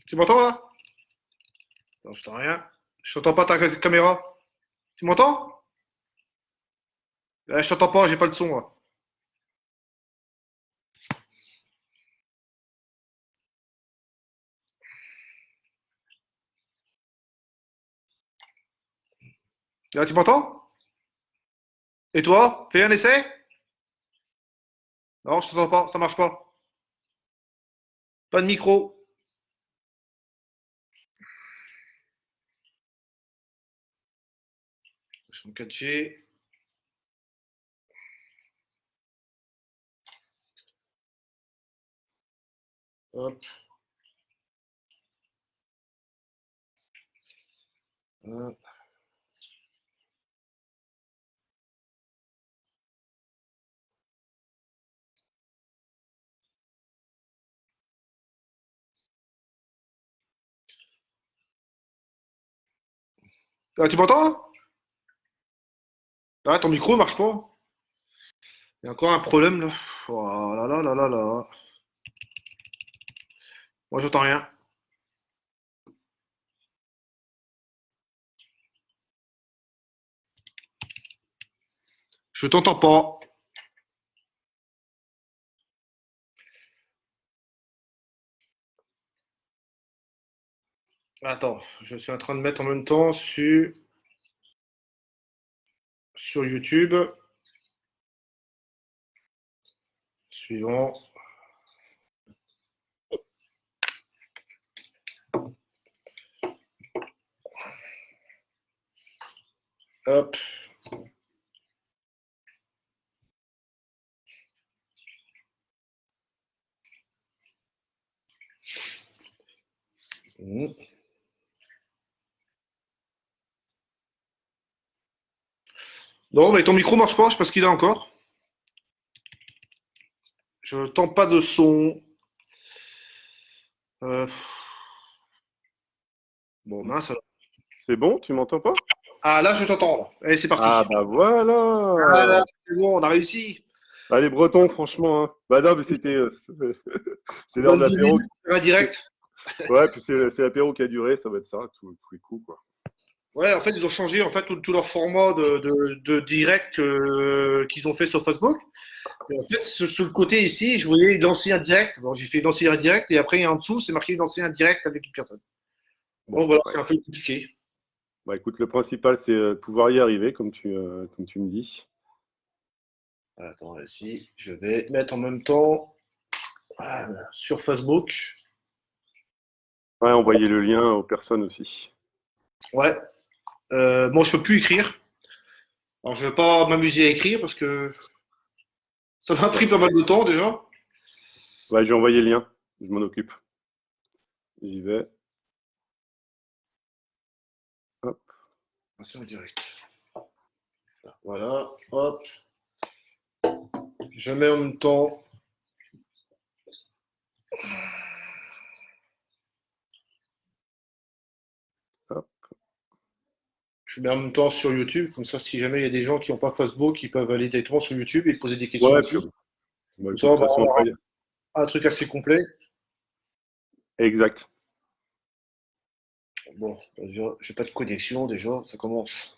Tu m'entends là? Non, je t'entends rien. Je t'entends pas ta caméra. Tu m'entends? Je t'entends pas, j'ai pas le son là. Là, tu m'entends? Et toi? Fais un essai? Non, je t'entends pas, ça marche pas. Pas de micro. Je suis en 4G. Hop. Hop. Là, tu m'entends? Ah, ton micro marche pas. Il y a encore un problème là. Oh là là là là là. Moi, j'entends rien. Je t'entends pas. Attends, je suis en train de mettre en même temps sur YouTube. Suivant. Hop. Mhm. Non, mais ton micro marche pas, je sais pas ce qu'il a encore. Je n'entends pas de son. Euh, Bon, mince. Alors. C'est bon, tu m'entends pas? Ah, là, je t'entends. Là. Allez, c'est Ah parti. bah Ah, là, voilà! c'est bon, on a réussi. Ah, les Bretons, franchement, hein. Bah non, mais c'est Dans l'heure le de 10 l'apéro. minutes, un direct. Ouais, puis c'est l'apéro qui a duré, ça va être ça, tous les coups, quoi. Ouais, en fait, ils ont changé en fait tout leur format de direct qu'ils ont fait sur Facebook. Et en fait, sur le côté ici, je voyais lancer un direct. Bon, j'ai fait lancer un direct et après, en dessous, c'est marqué lancer un direct avec une personne. Bon, Bon, voilà, ouais. c'est un peu compliqué. Bah écoute, le principal, c'est de pouvoir y arriver, comme tu me dis. Attends, ici, je vais mettre en même temps sur Facebook. Ouais, envoyer le lien aux personnes aussi. Ouais. Bon, je peux plus écrire. Alors, je vais pas m'amuser à écrire parce que ça m'a pris pas mal de temps déjà. Ouais, j'ai envoyé le lien, je m'en occupe. J'y vais. Hop. Ah, c'est en direct. Voilà, hop. Je mets en même temps. Hop. Je mets en même temps sur YouTube. Comme ça, si jamais il y a des gens qui n'ont pas Facebook, ils peuvent aller directement sur YouTube et poser des questions Ouais, puis, aussi. bah, Comme ça, écoute, de toute bah, façon, on aura après, un truc assez complet. exact. Bon, déjà, j'ai pas de connexion déjà. Ça commence.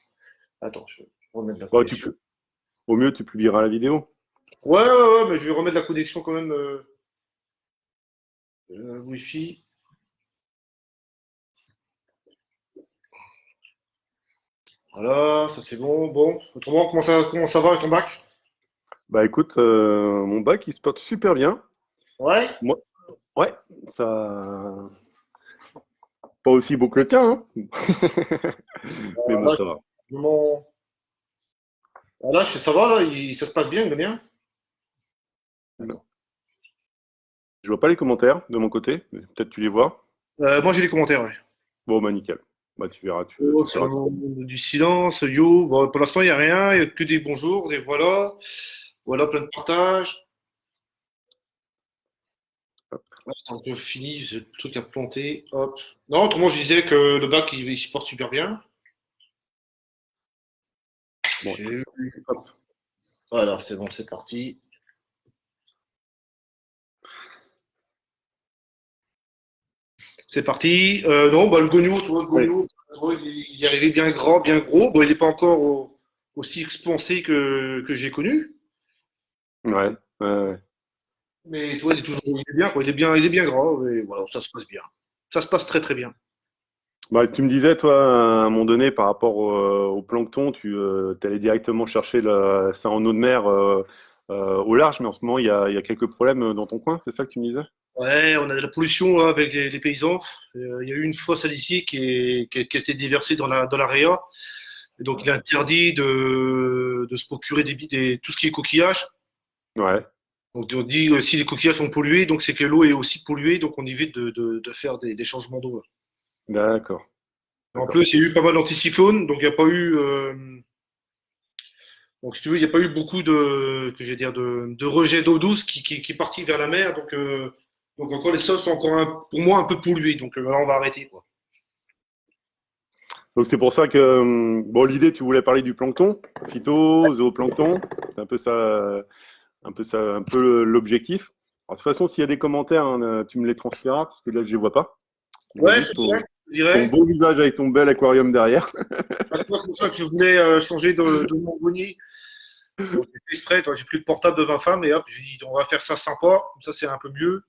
Attends, je vais remettre la Bon, connexion. au mieux, tu publieras la vidéo. Ouais, ouais, ouais, mais je vais remettre la connexion quand même. Wi-Fi. Voilà, ça c'est bon. Bon, autrement, comment ça va avec ton bac? Bah écoute, mon bac, il se porte super bien. Ouais. Moi, ouais, ça. Pas aussi beau que le tien, hein. Mais bon, Là, ça va. mon- là, ça va, là, ça se passe bien, il est bien. Non. Attends. Je vois pas les commentaires de mon côté, mais peut-être tu les vois. Moi, j'ai les commentaires, ouais. Bon, bah nickel. Bah tu verras, Oh, tu verras ça. du silence, yo. Bon, pour l'instant, il n'y a rien. Il n'y a que des bonjours, des voilà. Voilà, plein de partages. Attends, je finis, j'ai le truc à planter. Hop. Non, autrement, je disais que le bac, il se porte super bien. Bon, J'ai écoute, eu- hop. Voilà, c'est bon, c'est parti. C'est parti. Non, bah, le gogno, tu vois, le Oui. gogno, tu vois, il est arrivé bien grand, bien gros. Bon, il n'est pas encore aussi expansé que j'ai connu. Ouais. Ouais. Mais tu vois, il est bien, quoi. Il est bien grand. Et voilà, ça se passe bien. Ça se passe très, très bien. Bah, tu me disais, toi, à un moment donné, par rapport au plancton, tu allais directement chercher ça en eau de mer au large, mais en ce moment, il y a quelques problèmes dans ton coin, c'est ça que tu me disais? Ouais, on a de la pollution là, avec les paysans. Il y a eu une fosse additiée qui a été déversée dans la Réa. Et donc, il est interdit de se procurer tout ce qui est coquillage. Ouais, Donc, on dit si les coquillages sont pollués, donc c'est que l'eau est aussi polluée, donc on évite de faire des changements d'eau, là. d'accord, En d'accord. plus, il y a eu pas mal d'anticyclones, donc il n'y a pas eu, donc si tu veux, il n'y a pas eu beaucoup que j'ai dire, de rejet d'eau douce qui est parti vers la mer, donc encore les sols sont encore pour moi un peu pollués, donc là on va arrêter quoi. Donc c'est pour ça que, bon, l'idée, tu voulais parler du plancton, phyto, zooplancton, c'est un peu ça, un peu l'objectif. Alors, de toute façon, s'il y a des commentaires, hein, tu me les transféreras, parce que là, je les vois pas. Je vois Ouais, juste je ton dirais. beau visage avec ton bel aquarium derrière. C'est pour ça que je voulais changer de mon bonnier. Donc j'ai fait exprès, toi, j'ai pris le portable de ma femme et hop, j'ai dit on va faire ça sympa, comme ça c'est un peu mieux.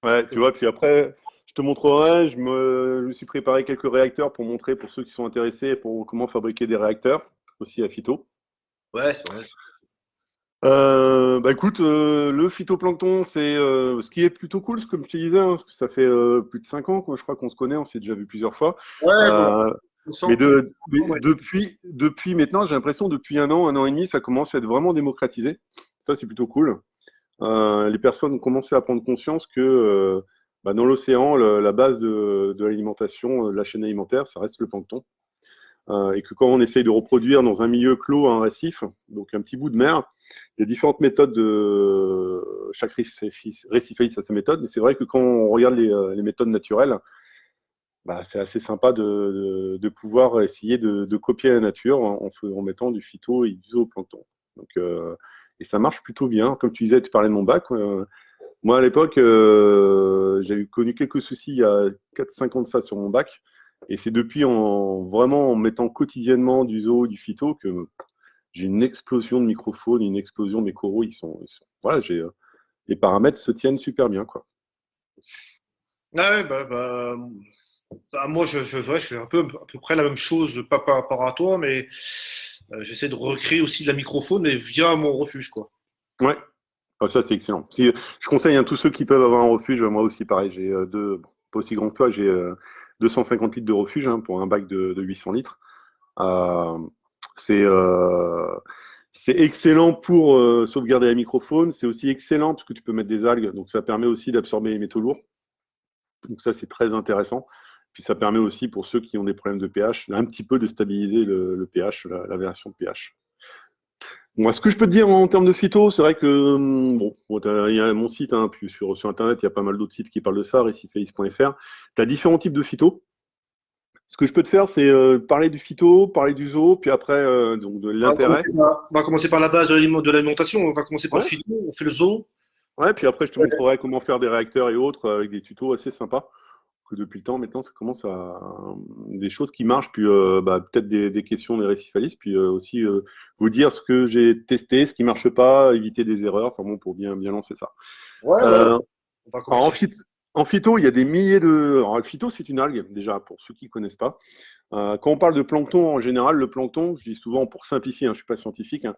Ouais, tu vois, puis après, je te montrerai, je me suis préparé quelques réacteurs pour montrer pour ceux qui sont intéressés pour comment fabriquer des réacteurs, aussi à phyto. Ouais, c'est vrai. Bah écoute, le phytoplancton, c'est ce qui est plutôt cool, comme je te disais, hein, parce que ça fait plus de 5 ans, quoi, je crois qu'on se connaît, on s'est déjà vu plusieurs fois. Ouais, bon, Euh, on mais sent que mais depuis maintenant, j'ai l'impression, depuis un an et demi, ça commence à être vraiment démocratisé. Ça, c'est plutôt cool. Les personnes ont commencé à prendre conscience que bah, dans l'océan, la base de l'alimentation, de la chaîne alimentaire, ça reste le plancton. Et que quand on essaye de reproduire dans un milieu clos un récif, donc un petit bout de mer, il y a différentes méthodes chaque récifaliste a sa méthode, mais c'est vrai que quand on regarde les méthodes naturelles, bah, c'est assez sympa de pouvoir essayer de copier la nature en mettant du phyto et du zooplancton. Donc, et ça marche plutôt bien. Comme tu disais, tu parlais de mon bac. Moi, à l'époque, j'ai connu quelques soucis il y a 4-5 ans de ça sur mon bac. Et c'est depuis vraiment en mettant quotidiennement du zoo, du phyto, que j'ai une explosion de microphones, une explosion de mes coraux. Voilà, les paramètres se tiennent super bien, quoi. ah ouais, bah, moi, ouais, je fais un peu, à peu près la même chose, pas par rapport à toi, mais j'essaie de recréer aussi de la microphone, mais via mon refuge, quoi. Ouais, ah, ça c'est excellent. Si, je conseille à tous ceux qui peuvent avoir un refuge, moi aussi pareil, j'ai deux, bon, pas aussi grand que toi, j'ai 250 litres de refuge hein, pour un bac de 800 litres. Euh, c'est euh, c'est excellent pour sauvegarder la microphone. C'est aussi excellent parce que tu peux mettre des algues, donc ça permet aussi d'absorber les métaux lourds. Donc ça, c'est très intéressant. Puis ça permet aussi pour ceux qui ont des problèmes de pH, un petit peu de stabiliser le pH, la variation de pH. Moi, ce que je peux te dire en termes de phyto, c'est vrai que bon, il y a mon site, hein, puis sur Internet, il y a pas mal d'autres sites qui parlent de ça, réciface.fr. Tu as différents types de phyto. Ce que je peux te faire, c'est parler du phyto, parler du zoo, puis après, donc de l'intérêt. On va commencer par la base de l'alimentation, on va commencer par le Ouais, phyto, on fait le zoo. ouais, puis après, je te montrerai comment faire des réacteurs et autres avec des tutos assez sympas. Que depuis le temps, maintenant, ça commence à des choses qui marchent, puis bah, peut-être des questions des récifalistes, puis aussi vous dire ce que j'ai testé, ce qui marche pas, éviter des erreurs, enfin bon, pour bien lancer ça. Ouais, ouais, Euh, on va alors commencer. en phyto, il y a des milliers de. Alors, le phyto, c'est une algue, déjà, pour ceux qui ne connaissent pas. Quand on parle de plancton en général, le plancton, je dis souvent pour simplifier, hein, je ne suis pas scientifique, hein,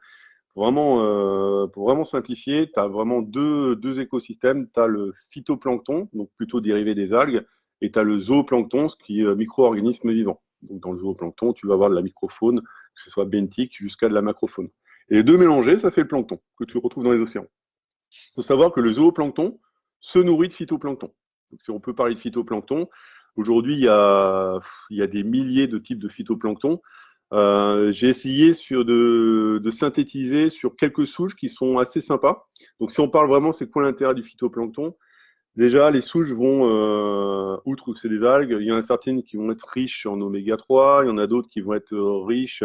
pour vraiment simplifier, tu as vraiment deux écosystèmes. Tu as le phytoplancton, donc plutôt dérivé des algues, et tu as le zooplancton, ce qui est micro-organisme vivant. Donc dans le zooplancton, tu vas avoir de la microfaune, que ce soit benthique jusqu'à de la macrofaune. Et les deux mélangés, ça fait le plancton que tu retrouves dans les océans. Il faut savoir que le zooplancton se nourrit de phytoplancton. Donc, si on peut parler de phytoplancton, aujourd'hui, il y a des milliers de types de phytoplancton. J'ai essayé de synthétiser sur quelques souches qui sont assez sympas. Donc, si on parle vraiment, c'est quoi l'intérêt du phytoplancton? Déjà, les souches vont, outre que c'est des algues, il y en a certaines qui vont être riches en oméga 3, il y en a d'autres qui vont être riches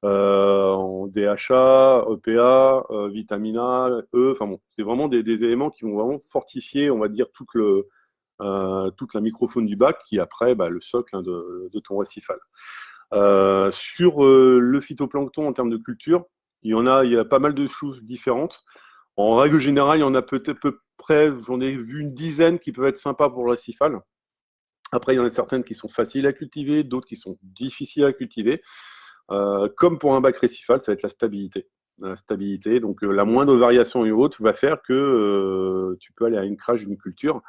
en DHA, EPA, vitamine A, E. Enfin bon, c'est vraiment des éléments qui vont vraiment fortifier, on va dire, toute la microfaune du bac qui est après le socle de ton récifal. Sur le phytoplancton en termes de culture, il y a pas mal de choses différentes. En règle générale, il y en a peut-être à peu près, j'en ai vu une dizaine qui peuvent être sympas pour le récifal. Après, il y en a certaines qui sont faciles à cultiver, d'autres qui sont difficiles à cultiver. Comme pour un bac récifal, ça va être la stabilité. La stabilité, donc la moindre variation et autre va faire que tu peux aller à une crash d'une culture.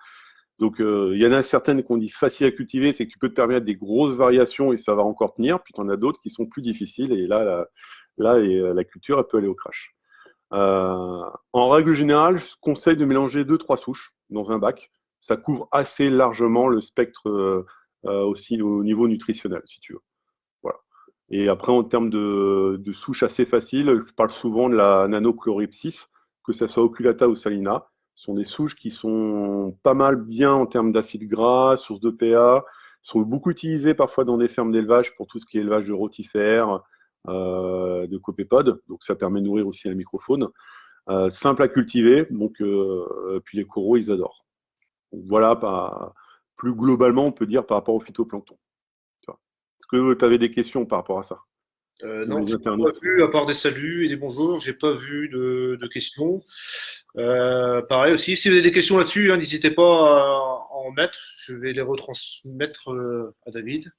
Donc il y en a certaines qu'on dit faciles à cultiver, c'est que tu peux te permettre des grosses variations et ça va encore tenir. Puis tu en as d'autres qui sont plus difficiles et là, la culture, elle peut aller au crash. En règle générale, je conseille de mélanger 2-3 souches dans un bac. Ça couvre assez largement le spectre aussi au niveau nutritionnel, si tu veux. Voilà. Et après, en termes de souches assez faciles, je parle souvent de la Nanochlorypsis, que ce soit Oculata ou Salina. Ce sont des souches qui sont pas mal bien en termes d'acides gras, sources de pH, sont beaucoup utilisées parfois dans des fermes d'élevage pour tout ce qui est élevage de rotifères, de copépodes. Donc ça permet de nourrir aussi la microfaune. Simple à cultiver, donc puis les coraux, ils adorent. Donc, voilà, plus globalement, on peut dire par rapport au phytoplancton. Est-ce que tu avais des questions par rapport à ça? Non, je n'ai pas vu, à part des saluts et des bonjours, j'ai pas vu de questions. Pareil aussi, si vous avez des questions là-dessus, hein, n'hésitez pas à en mettre. Je vais les retransmettre à David.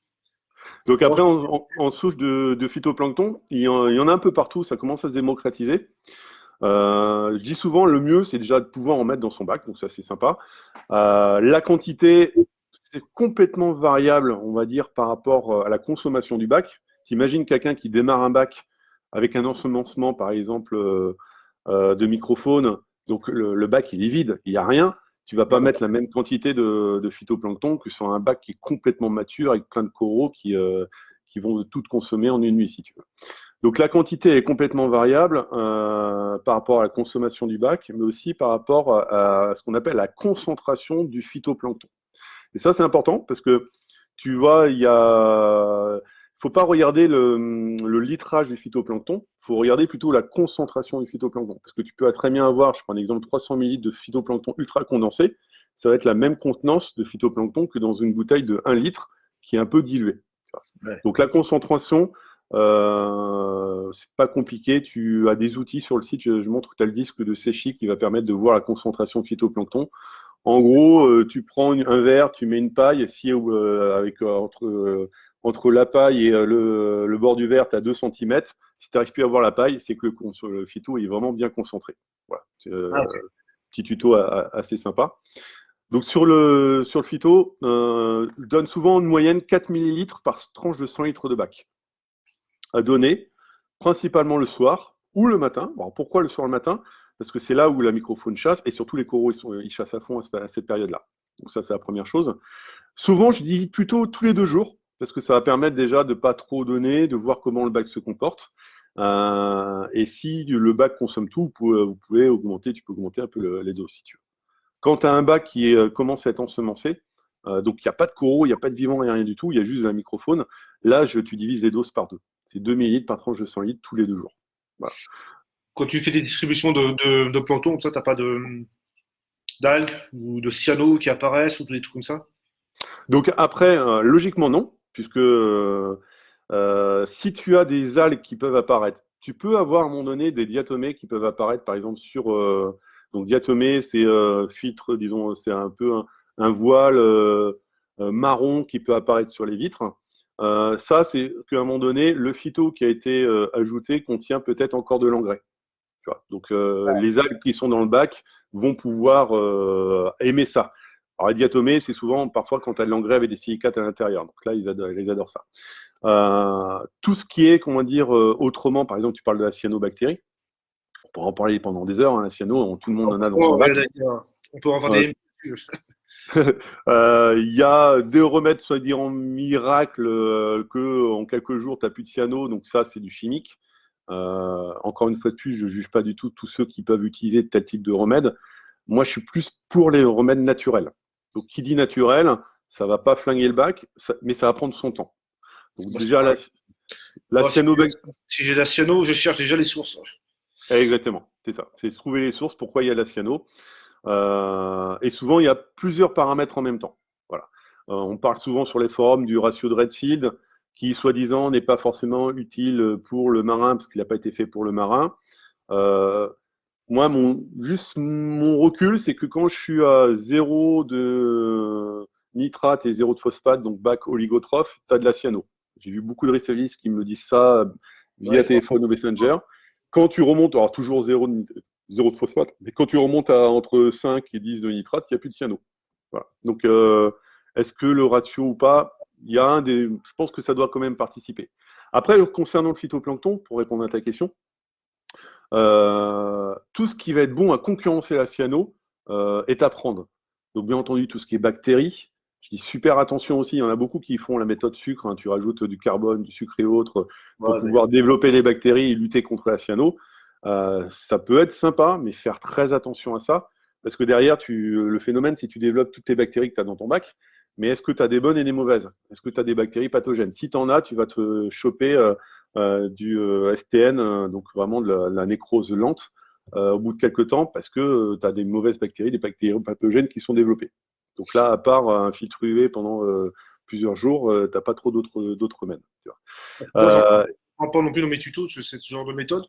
Donc après, en souche de phytoplancton, il y en a un peu partout, ça commence à se démocratiser. Je dis souvent, le mieux, c'est déjà de pouvoir en mettre dans son bac, donc ça c'est sympa. La quantité, c'est complètement variable, on va dire, par rapport à la consommation du bac. T'imagines quelqu'un qui démarre un bac avec un ensemencement, par exemple, de microfaune, donc le bac il est vide, il n'y a rien. Tu ne vas pas mettre la même quantité de phytoplancton que sur un bac qui est complètement mature avec plein de coraux qui vont tout consommer en une nuit, si tu veux. Donc la quantité est complètement variable par rapport à la consommation du bac, mais aussi par rapport à ce qu'on appelle la concentration du phytoplancton. Et ça, c'est important parce que tu vois, faut pas regarder le litrage du phytoplancton, il faut regarder plutôt la concentration du phytoplancton. Parce que tu peux très bien avoir, je prends un exemple, 300 ml de phytoplancton ultra condensé, ça va être la même contenance de phytoplancton que dans une bouteille de 1 litre qui est un peu diluée. Ouais. Donc la concentration, c'est pas compliqué, tu as des outils sur le site, je montre que tu as le disque de Séchi qui va permettre de voir la concentration de phytoplancton. En gros, tu prends un verre, tu mets une paille, si entre la paille et le bord du verre, tu as 2 cm. Si tu n'arrives plus à voir la paille, c'est que le phyto est vraiment bien concentré. Voilà. Okay. Petit tuto assez sympa. Donc sur le phyto, je donne souvent une moyenne 4 ml par tranche de 100 litres de bac à donner, principalement le soir ou le matin. Bon, pourquoi le soir et le matin? Parce que c'est là où la microfaune chasse, et surtout les coraux, ils chassent à fond à cette période-là. Donc ça, c'est la première chose. Souvent, je dis plutôt tous les 2 jours, parce que ça va permettre déjà de ne pas trop donner, de voir comment le bac se comporte. Et si le bac consomme tout, vous pouvez augmenter, tu peux augmenter un peu les doses si tu veux. Quand tu as un bac qui commence à être ensemencé, donc il n'y a pas de coraux, il n'y a pas de vivant, il n'y a rien du tout, il y a juste de la microfaune, là, tu divises les doses par 2. C'est 2 ml par tranche de 100 litres tous les 2 jours. Voilà. Quand tu fais des distributions de plancton, comme ça, tu n'as pas d'algues ou de cyano qui apparaissent ou des trucs comme ça? Donc après, logiquement non, puisque si tu as des algues qui peuvent apparaître, tu peux avoir à un moment donné des diatomées qui peuvent apparaître, par exemple sur donc diatomée, c'est filtre, disons, c'est un peu un voile marron qui peut apparaître sur les vitres. Ça, c'est qu'à un moment donné, le phyto qui a été ajouté contient peut-être encore de l'engrais. Donc les algues qui sont dans le bac vont pouvoir aimer ça. Alors les diatomées, c'est souvent parfois quand tu as de l'engrais avec des silicates à l'intérieur. Donc là, ils adorent ça. Tout ce qui est, comment dire, autrement, par exemple, tu parles de la cyanobactérie. On pourra en parler pendant des heures. Hein, la cyano, tout le monde en a dans son bac. On peut en faire des. Il y a des remèdes, soi-disant miracles, que en quelques jours, tu n'as plus de cyano. Donc ça, c'est du chimique. Encore une fois de plus, je ne juge pas du tout tous ceux qui peuvent utiliser tel type de remède. Moi, je suis plus pour les remèdes naturels. Donc, qui dit naturel, ça ne va pas flinguer le bac, mais ça va prendre son temps. Donc, déjà, la cyanobactérie. Si j'ai la cyano, je cherche déjà les sources. Exactement, c'est ça. C'est trouver les sources, pourquoi il y a la cyano. Et souvent, il y a plusieurs paramètres en même temps. Voilà. On parle souvent sur les forums du ratio de Redfield, qui, soi-disant, n'est pas forcément utile pour le marin, parce qu'il n'a pas été fait pour le marin. Moi, juste mon recul, c'est que quand je suis à 0 de nitrate et 0 de phosphate, donc bac oligotrophe, tu as de la cyano. J'ai vu beaucoup de récidivistes qui me disent ça via téléphone ou Messenger. Quand tu remontes, alors toujours 0 de phosphate, mais quand tu remontes à entre 5 et 10 de nitrate, il n'y a plus de cyano. Voilà. Donc, est-ce que le ratio ou pas, il y a je pense que ça doit quand même participer. Après, concernant le phytoplancton, pour répondre à ta question, tout ce qui va être bon à concurrencer la cyano est à prendre. Donc, bien entendu, tout ce qui est bactéries, je dis super attention aussi. Il y en a beaucoup qui font la méthode sucre. Hein, tu rajoutes du carbone, du sucre et autres pour pouvoir développer les bactéries et lutter contre la cyano. Ça peut être sympa, mais faire très attention à ça. Parce que derrière, le phénomène, c'est que tu développes toutes les bactéries que tu as dans ton bac. Mais est-ce que tu as des bonnes et des mauvaises? Est-ce que tu as des bactéries pathogènes? Si tu en as, tu vas te choper du STN, donc vraiment de la nécrose lente, au bout de quelques temps, parce que tu as des mauvaises bactéries, des bactéries pathogènes qui sont développées. Donc là, à part un filtre UV pendant plusieurs jours, tu n'as pas trop d'autres remèdes. Moi, j'en parle non plus dans mes tutos sur ce genre de méthode,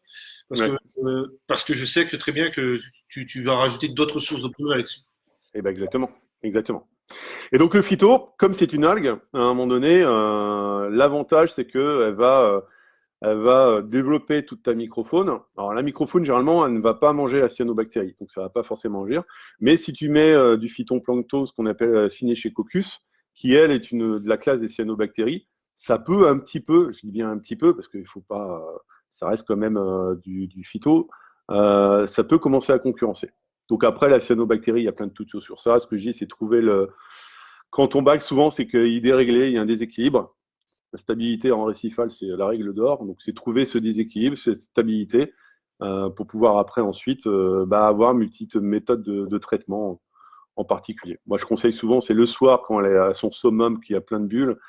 parce que je sais que très bien que tu vas rajouter d'autres sources de problèmes avec ça. Eh ben exactement. Et donc le phyto, comme c'est une algue, à un moment donné, l'avantage c'est qu'elle va développer toute ta microfaune. Alors la microfaune, généralement, elle ne va pas manger la cyanobactérie, donc ça ne va pas forcément agir. Mais si tu mets du phytoplancton, ce qu'on appelle Synechococcus, qui elle est de la classe des cyanobactéries, ça peut un petit peu, je dis bien un petit peu, parce qu'il faut pas, ça reste quand même du phyto, ça peut commencer à concurrencer. Donc après, la cyanobactérie, il y a plein de tutos sur ça. Ce que je dis, c'est trouver quand on bac, souvent, c'est qu'il est déréglé, il y a un déséquilibre. La stabilité en récifal, c'est la règle d'or. Donc, c'est trouver ce déséquilibre, cette stabilité, pour pouvoir après, ensuite, avoir multiples méthodes de traitement en particulier. Moi, je conseille souvent, c'est le soir, quand elle est à son summum, qui a plein de bulles,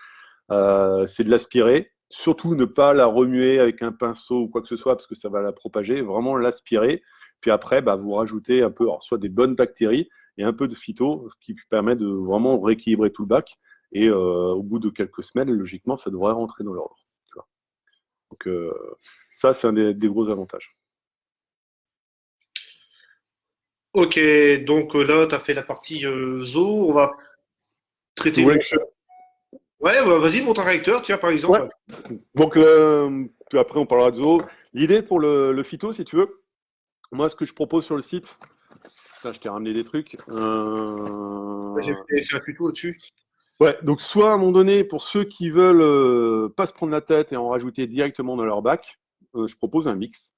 c'est de l'aspirer. Surtout, ne pas la remuer avec un pinceau ou quoi que ce soit, parce que ça va la propager. Vraiment l'aspirer. Puis après, vous rajoutez un peu, alors, soit des bonnes bactéries et un peu de phyto, ce qui permet de vraiment rééquilibrer tout le bac. Et au bout de quelques semaines, logiquement, ça devrait rentrer dans l'ordre. Donc, ça, c'est un des gros avantages. Ok, donc là, tu as fait la partie zoo. On va traiter les. Ouais, vas-y, monte un réacteur, tiens, par exemple. Ouais. Donc, puis après, on parlera de zoo. L'idée pour le phyto, si tu veux, moi, ce que je propose sur le site, je t'ai ramené des trucs. J'ai fait un tuto là-dessus. Ouais, donc soit à un moment donné, pour ceux qui veulent pas se prendre la tête et en rajouter directement dans leur bac, je propose un mix.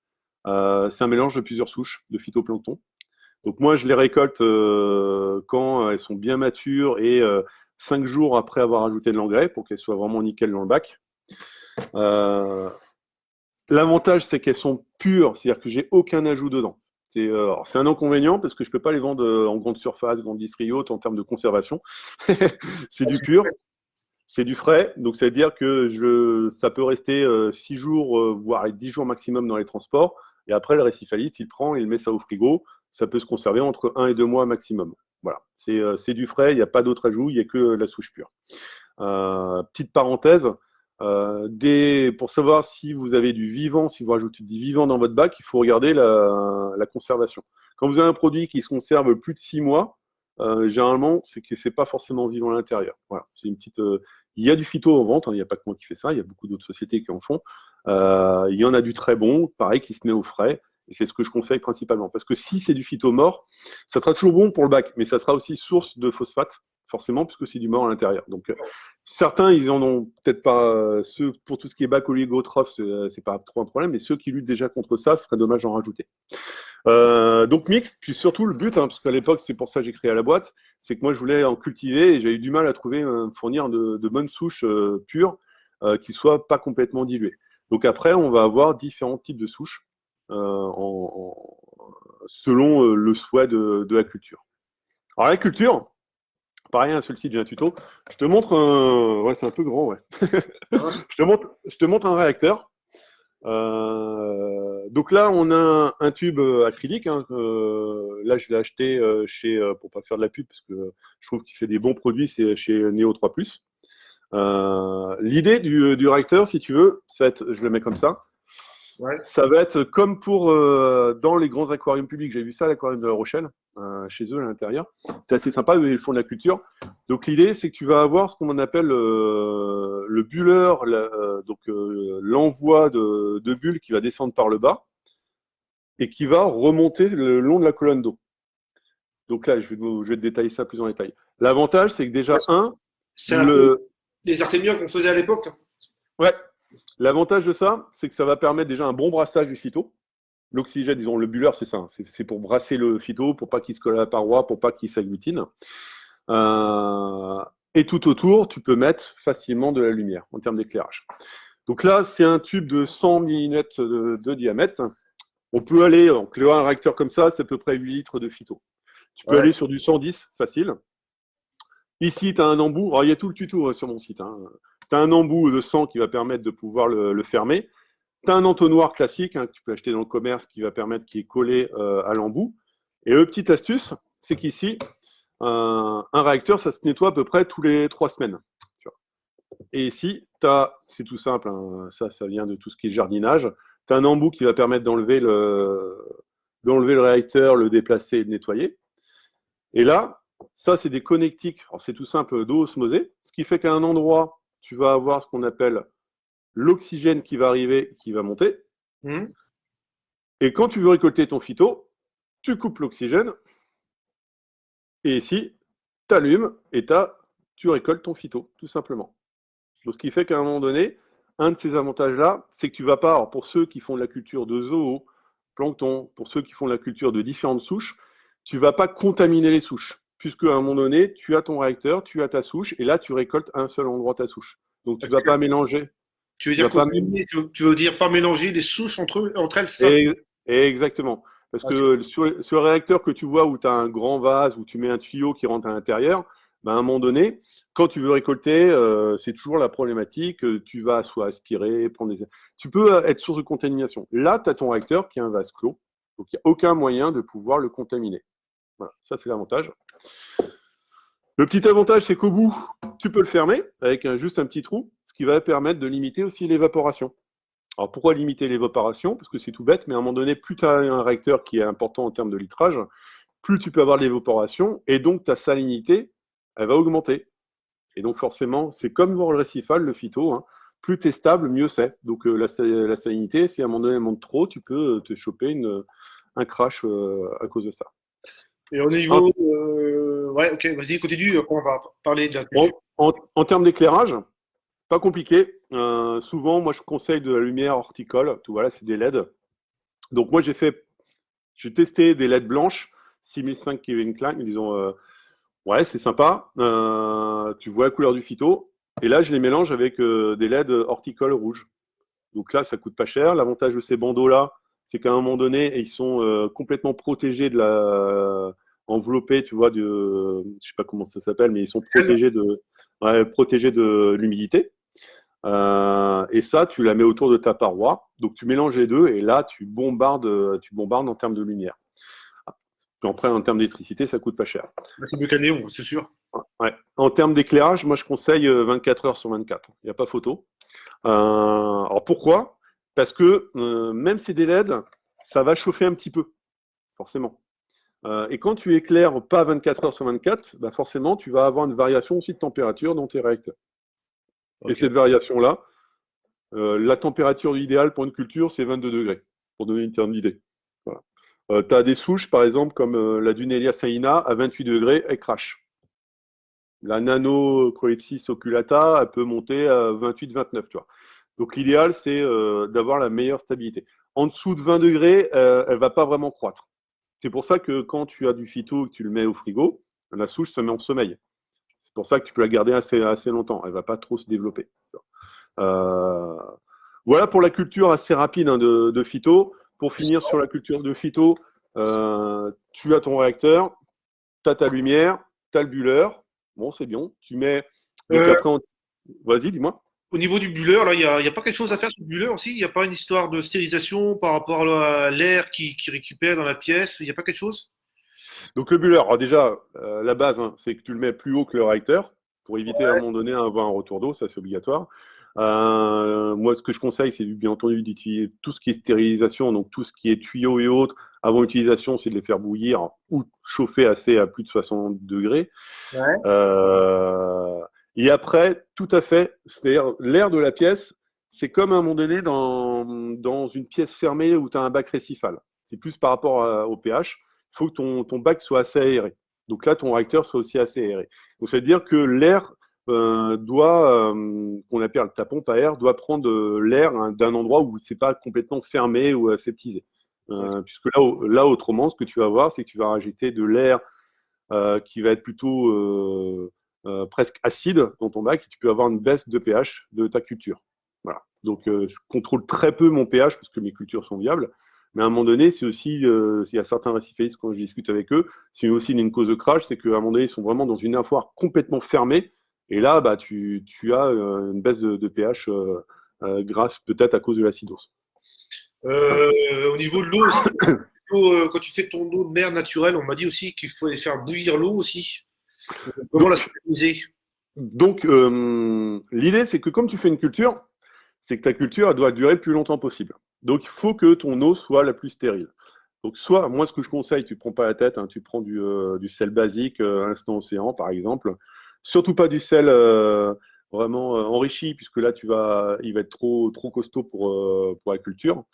C'est un mélange de plusieurs souches de phytoplancton. Donc moi, je les récolte quand elles sont bien matures et 5 jours après avoir ajouté de l'engrais pour qu'elles soient vraiment nickel dans le bac. L'avantage, c'est qu'elles sont pures, c'est-à-dire que j'ai aucun ajout dedans. C'est un inconvénient parce que je ne peux pas les vendre en grande surface, grande distrie haute en termes de conservation. C'est du pur, c'est du frais. Donc, ça veut dire que ça peut rester 6 jours, voire 10 jours maximum dans les transports. Et après, le récifaliste, il prend, il met ça au frigo. Ça peut se conserver entre 1 et 2 mois maximum. Voilà, c'est du frais, il n'y a pas d'autre ajout, il n'y a que la souche pure. Petite parenthèse, pour savoir si vous avez du vivant, si vous rajoutez du vivant dans votre bac, il faut regarder la conservation. Quand vous avez un produit qui se conserve plus de 6 mois, généralement, c'est que c'est pas forcément vivant à l'intérieur. Voilà, c'est une petite. Il y a du phyto en vente, hein, il n'y a pas que moi qui fais ça, il y a beaucoup d'autres sociétés qui en font. Il y en a du très bon, pareil, qui se met au frais. Et c'est ce que je conseille principalement. Parce que si c'est du phyto mort, ça sera toujours bon pour le bac, mais ça sera aussi source de phosphate, forcément, puisque c'est du mort à l'intérieur. Donc, certains, ils en ont peut-être pas. Ceux, pour tout ce qui est bac oligotrophe, c'est pas trop un problème, mais ceux qui luttent déjà contre ça, ce serait dommage d'en rajouter. Donc mixte, puis surtout le but, parce qu'à l'époque, c'est pour ça que j'ai créé la boîte, c'est que moi, je voulais en cultiver et j'ai eu du mal à trouver, fournir de bonnes souches pures qui ne soient pas complètement diluées. Donc après, on va avoir différents types de souches selon le souhait de la culture. Alors la culture, pareil, sur le site, j'ai un tuto. Je te montre ouais, c'est un peu grand, ouais. Je te montre un réacteur. Donc là, on a un tube acrylique. Hein, là, je l'ai acheté pour pas faire de la pub, parce que je trouve qu'il fait des bons produits, c'est chez Neo 3 Plus. L'idée du réacteur, si tu veux, je le mets comme ça. Ouais. Ça va être comme pour dans les grands aquariums publics. J'ai vu ça à l'aquarium de La Rochelle, chez eux à l'intérieur. C'est assez sympa, ils font de la culture. Donc l'idée, c'est que tu vas avoir ce qu'on appelle le bulleur, l'envoi de bulles qui va descendre par le bas et qui va remonter le long de la colonne d'eau. Donc là, je vais te détailler ça plus en détail. L'avantage, c'est que déjà, c'est un peu les artémias qu'on faisait à l'époque. Ouais. L'avantage de ça, c'est que ça va permettre déjà un bon brassage du phyto. L'oxygène, disons, le bulleur, c'est ça. Hein. C'est pour brasser le phyto, pour pas qu'il se colle à la paroi, pour pas qu'il s'agglutine. Et tout autour, tu peux mettre facilement de la lumière en termes d'éclairage. Donc là, c'est un tube de 100 mm de diamètre. On peut aller, donc un réacteur comme ça, c'est à peu près 8 litres de phyto. Tu peux aller sur du 110, facile. Ici, tu as un embout. Alors, il y a tout le tuto sur mon site. Hein. Tu as un embout de 100 qui va permettre de pouvoir le fermer. Tu as un entonnoir classique que tu peux acheter dans le commerce qui va permettre qu'il est collé à l'embout. Et petite astuce, c'est qu'ici, un réacteur, ça se nettoie à peu près tous les 3 semaines. Et ici, c'est tout simple, hein, ça vient de tout ce qui est jardinage. Tu as un embout qui va permettre d'enlever le réacteur, le déplacer et le nettoyer. Et là, ça, c'est des connectiques. Alors, c'est tout simple d'eau osmosée, ce qui fait qu'à un endroit, tu vas avoir ce qu'on appelle l'oxygène qui va arriver, qui va monter. Mmh. Et quand tu veux récolter ton phyto, tu coupes l'oxygène. Et ici, tu allumes et tu récoltes ton phyto, tout simplement. Donc, ce qui fait qu'à un moment donné, un de ces avantages-là, c'est que tu ne vas pas, alors pour ceux qui font de la culture de zoo, plancton, pour ceux qui font de la culture de différentes souches, tu ne vas pas contaminer les souches, puisque à un moment donné, tu as ton réacteur, tu as ta souche, et là, tu récoltes un seul endroit ta souche. Donc, tu ne vas pas mélanger. Tu veux dire tu veux dire pas mélanger les souches entre elles, ça? Exactement. Parce que sur le réacteur que tu vois où tu as un grand vase, où tu mets un tuyau qui rentre à l'intérieur, à un moment donné, quand tu veux récolter, c'est toujours la problématique. Tu vas soit aspirer, prendre des. Tu peux être source de contamination. Là, tu as ton réacteur qui est un vase clos. Donc, il n'y a aucun moyen de pouvoir le contaminer. Voilà, ça, c'est l'avantage. Le petit avantage, c'est qu'au bout, tu peux le fermer avec juste un petit trou, ce qui va permettre de limiter aussi l'évaporation. Alors, pourquoi limiter l'évaporation? Parce que c'est tout bête, mais à un moment donné, plus tu as un réacteur qui est important en termes de litrage, plus tu peux avoir de l'évaporation, et donc ta salinité, elle va augmenter. Et donc forcément, c'est comme voir le récifal, le phyto, hein, plus tu es stable, mieux c'est. Donc la salinité, si à un moment donné elle monte trop, tu peux te choper un crash à cause de ça. Et au niveau… ouais, ok, vas-y, continue, on va parler de la culture. En termes d'éclairage, pas compliqué. Souvent, moi, je conseille de la lumière horticole. Tout voilà, c'est des LED. Donc moi, j'ai testé des LED blanches, 6005 Kelvin Klein, disons… ouais, c'est sympa. Tu vois la couleur du phyto. Et là, je les mélange avec des LED horticole rouges. Donc là, ça coûte pas cher. L'avantage de ces bandeaux-là, c'est qu'à un moment donné, ils sont complètement protégés enveloppés, tu vois, je sais pas comment ça s'appelle, mais ils sont protégés de l'humidité. Et ça, tu la mets autour de ta paroi. Donc tu mélanges les deux et là, tu bombardes en termes de lumière. Après, en termes d'électricité, ça coûte pas cher. C'est mieux qu'un néon, c'est sûr. Ouais. En termes d'éclairage, moi je conseille 24 heures sur 24. Il n'y a pas photo. Alors pourquoi? Parce que même si c'est des LED, ça va chauffer un petit peu, forcément. Et quand tu éclaires pas 24 heures sur 24, bah forcément tu vas avoir une variation aussi de température dans tes réacteurs. Okay. Et cette variation-là, la température idéale pour une culture, c'est 22 degrés, pour donner une terme d'idée. Voilà. Tu as des souches, par exemple, comme la Dunelia saina, à 28 degrés, elle crache. La Nano Croepsis oculata, elle peut monter à 28-29, tu vois. Donc l'idéal, c'est d'avoir la meilleure stabilité. En dessous de 20 degrés, elle ne va pas vraiment croître. C'est pour ça que quand tu as du phyto et que tu le mets au frigo, la souche se met en sommeil. C'est pour ça que tu peux la garder assez longtemps. Elle ne va pas trop se développer. Voilà pour la culture assez rapide de phyto. Pour finir sur la culture de phyto, tu as ton réacteur, tu as ta lumière, tu as le bulleur. Bon, c'est bien. Tu mets. Donc après, vas-y, dis-moi. au niveau du bulleur, là, il y a pas quelque chose à faire sur le bulleur aussi? Il n'y a pas une histoire de stérilisation par rapport à l'air qui récupère dans la pièce? Il n'y a pas quelque chose? Donc le bulleur, alors déjà, la base, hein, c'est que tu le mets plus haut que le réacteur pour éviter à un moment donné d'avoir un retour d'eau, ça c'est obligatoire. Moi, ce que je conseille, c'est bien entendu d'utiliser tout ce qui est stérilisation, donc tout ce qui est tuyaux et autres. Avant utilisation, c'est de les faire bouillir ou chauffer assez à plus de 60 degrés. Ouais. Euh, et après, tout à fait, c'est-à-dire l'air de la pièce, c'est comme à un moment donné dans une pièce fermée où tu as un bac récifal. C'est plus par rapport au pH. Il faut que ton bac soit assez aéré. Donc là, ton réacteur soit aussi assez aéré. Donc ça veut dire que l'air qu'on appelle ta pompe à air, doit prendre l'air d'un endroit où c'est pas complètement fermé ou aseptisé. Puisque là, autrement, ce que tu vas voir, c'est que tu vas rajouter de l'air qui va être plutôt presque acide dans ton bac, et tu peux avoir une baisse de pH de ta culture. Voilà. Donc, je contrôle très peu mon pH parce que mes cultures sont viables. Mais à un moment donné, c'est aussi, il y a certains récipientistes, quand je discute avec eux, c'est aussi une cause de crash, c'est qu'à un moment donné, ils sont vraiment dans une infoire complètement fermée. Et là, bah, tu as une baisse de pH grâce peut-être à cause de l'acidose. Voilà. Au niveau de l'eau aussi, quand tu fais ton eau de mer naturelle, on m'a dit aussi qu'il faut faire bouillir l'eau aussi. Comment la Donc, stabiliser? donc l'idée, c'est que comme tu fais une culture, c'est que ta culture elle doit durer le plus longtemps possible. Donc, il faut que ton eau soit la plus stérile. Donc, soit, moi, ce que je conseille, tu ne prends pas la tête, hein, tu prends du sel basique, instant océan, par exemple. Surtout pas du sel vraiment enrichi, puisque là, il va être trop costaud pour la culture.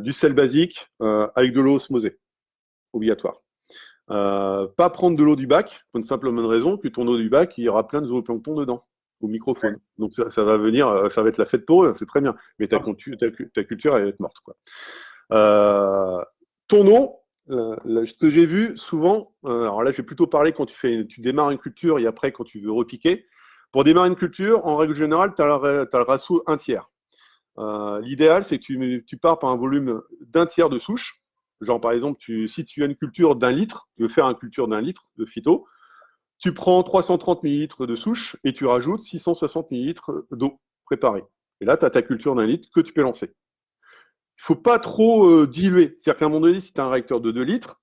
Du sel basique avec de l'eau osmosée, obligatoire. Pas prendre de l'eau du bac, pour une simple bonne raison que ton eau du bac, il y aura plein de zooplancton dedans, au microfaune. Donc ça va venir, ça va être la fête pour eux, c'est très bien. Mais ta culture, elle va être morte, quoi. Ton eau, ce que j'ai vu souvent, alors là, je vais plutôt parler quand tu démarres une culture et après quand tu veux repiquer. Pour démarrer une culture, en règle générale, tu as le ratio 1/3. L'idéal, c'est que tu pars par un volume d'1/3 de souche. Genre, par exemple, si tu as une culture d'1 litre, tu veux faire une culture d'1 litre de phyto, tu prends 330 millilitres de souche et tu rajoutes 660 millilitres d'eau préparée. Et là, tu as ta culture d'1 litre que tu peux lancer. Il ne faut pas trop diluer. C'est-à-dire qu'à un moment donné, si tu as un réacteur de 2 litres,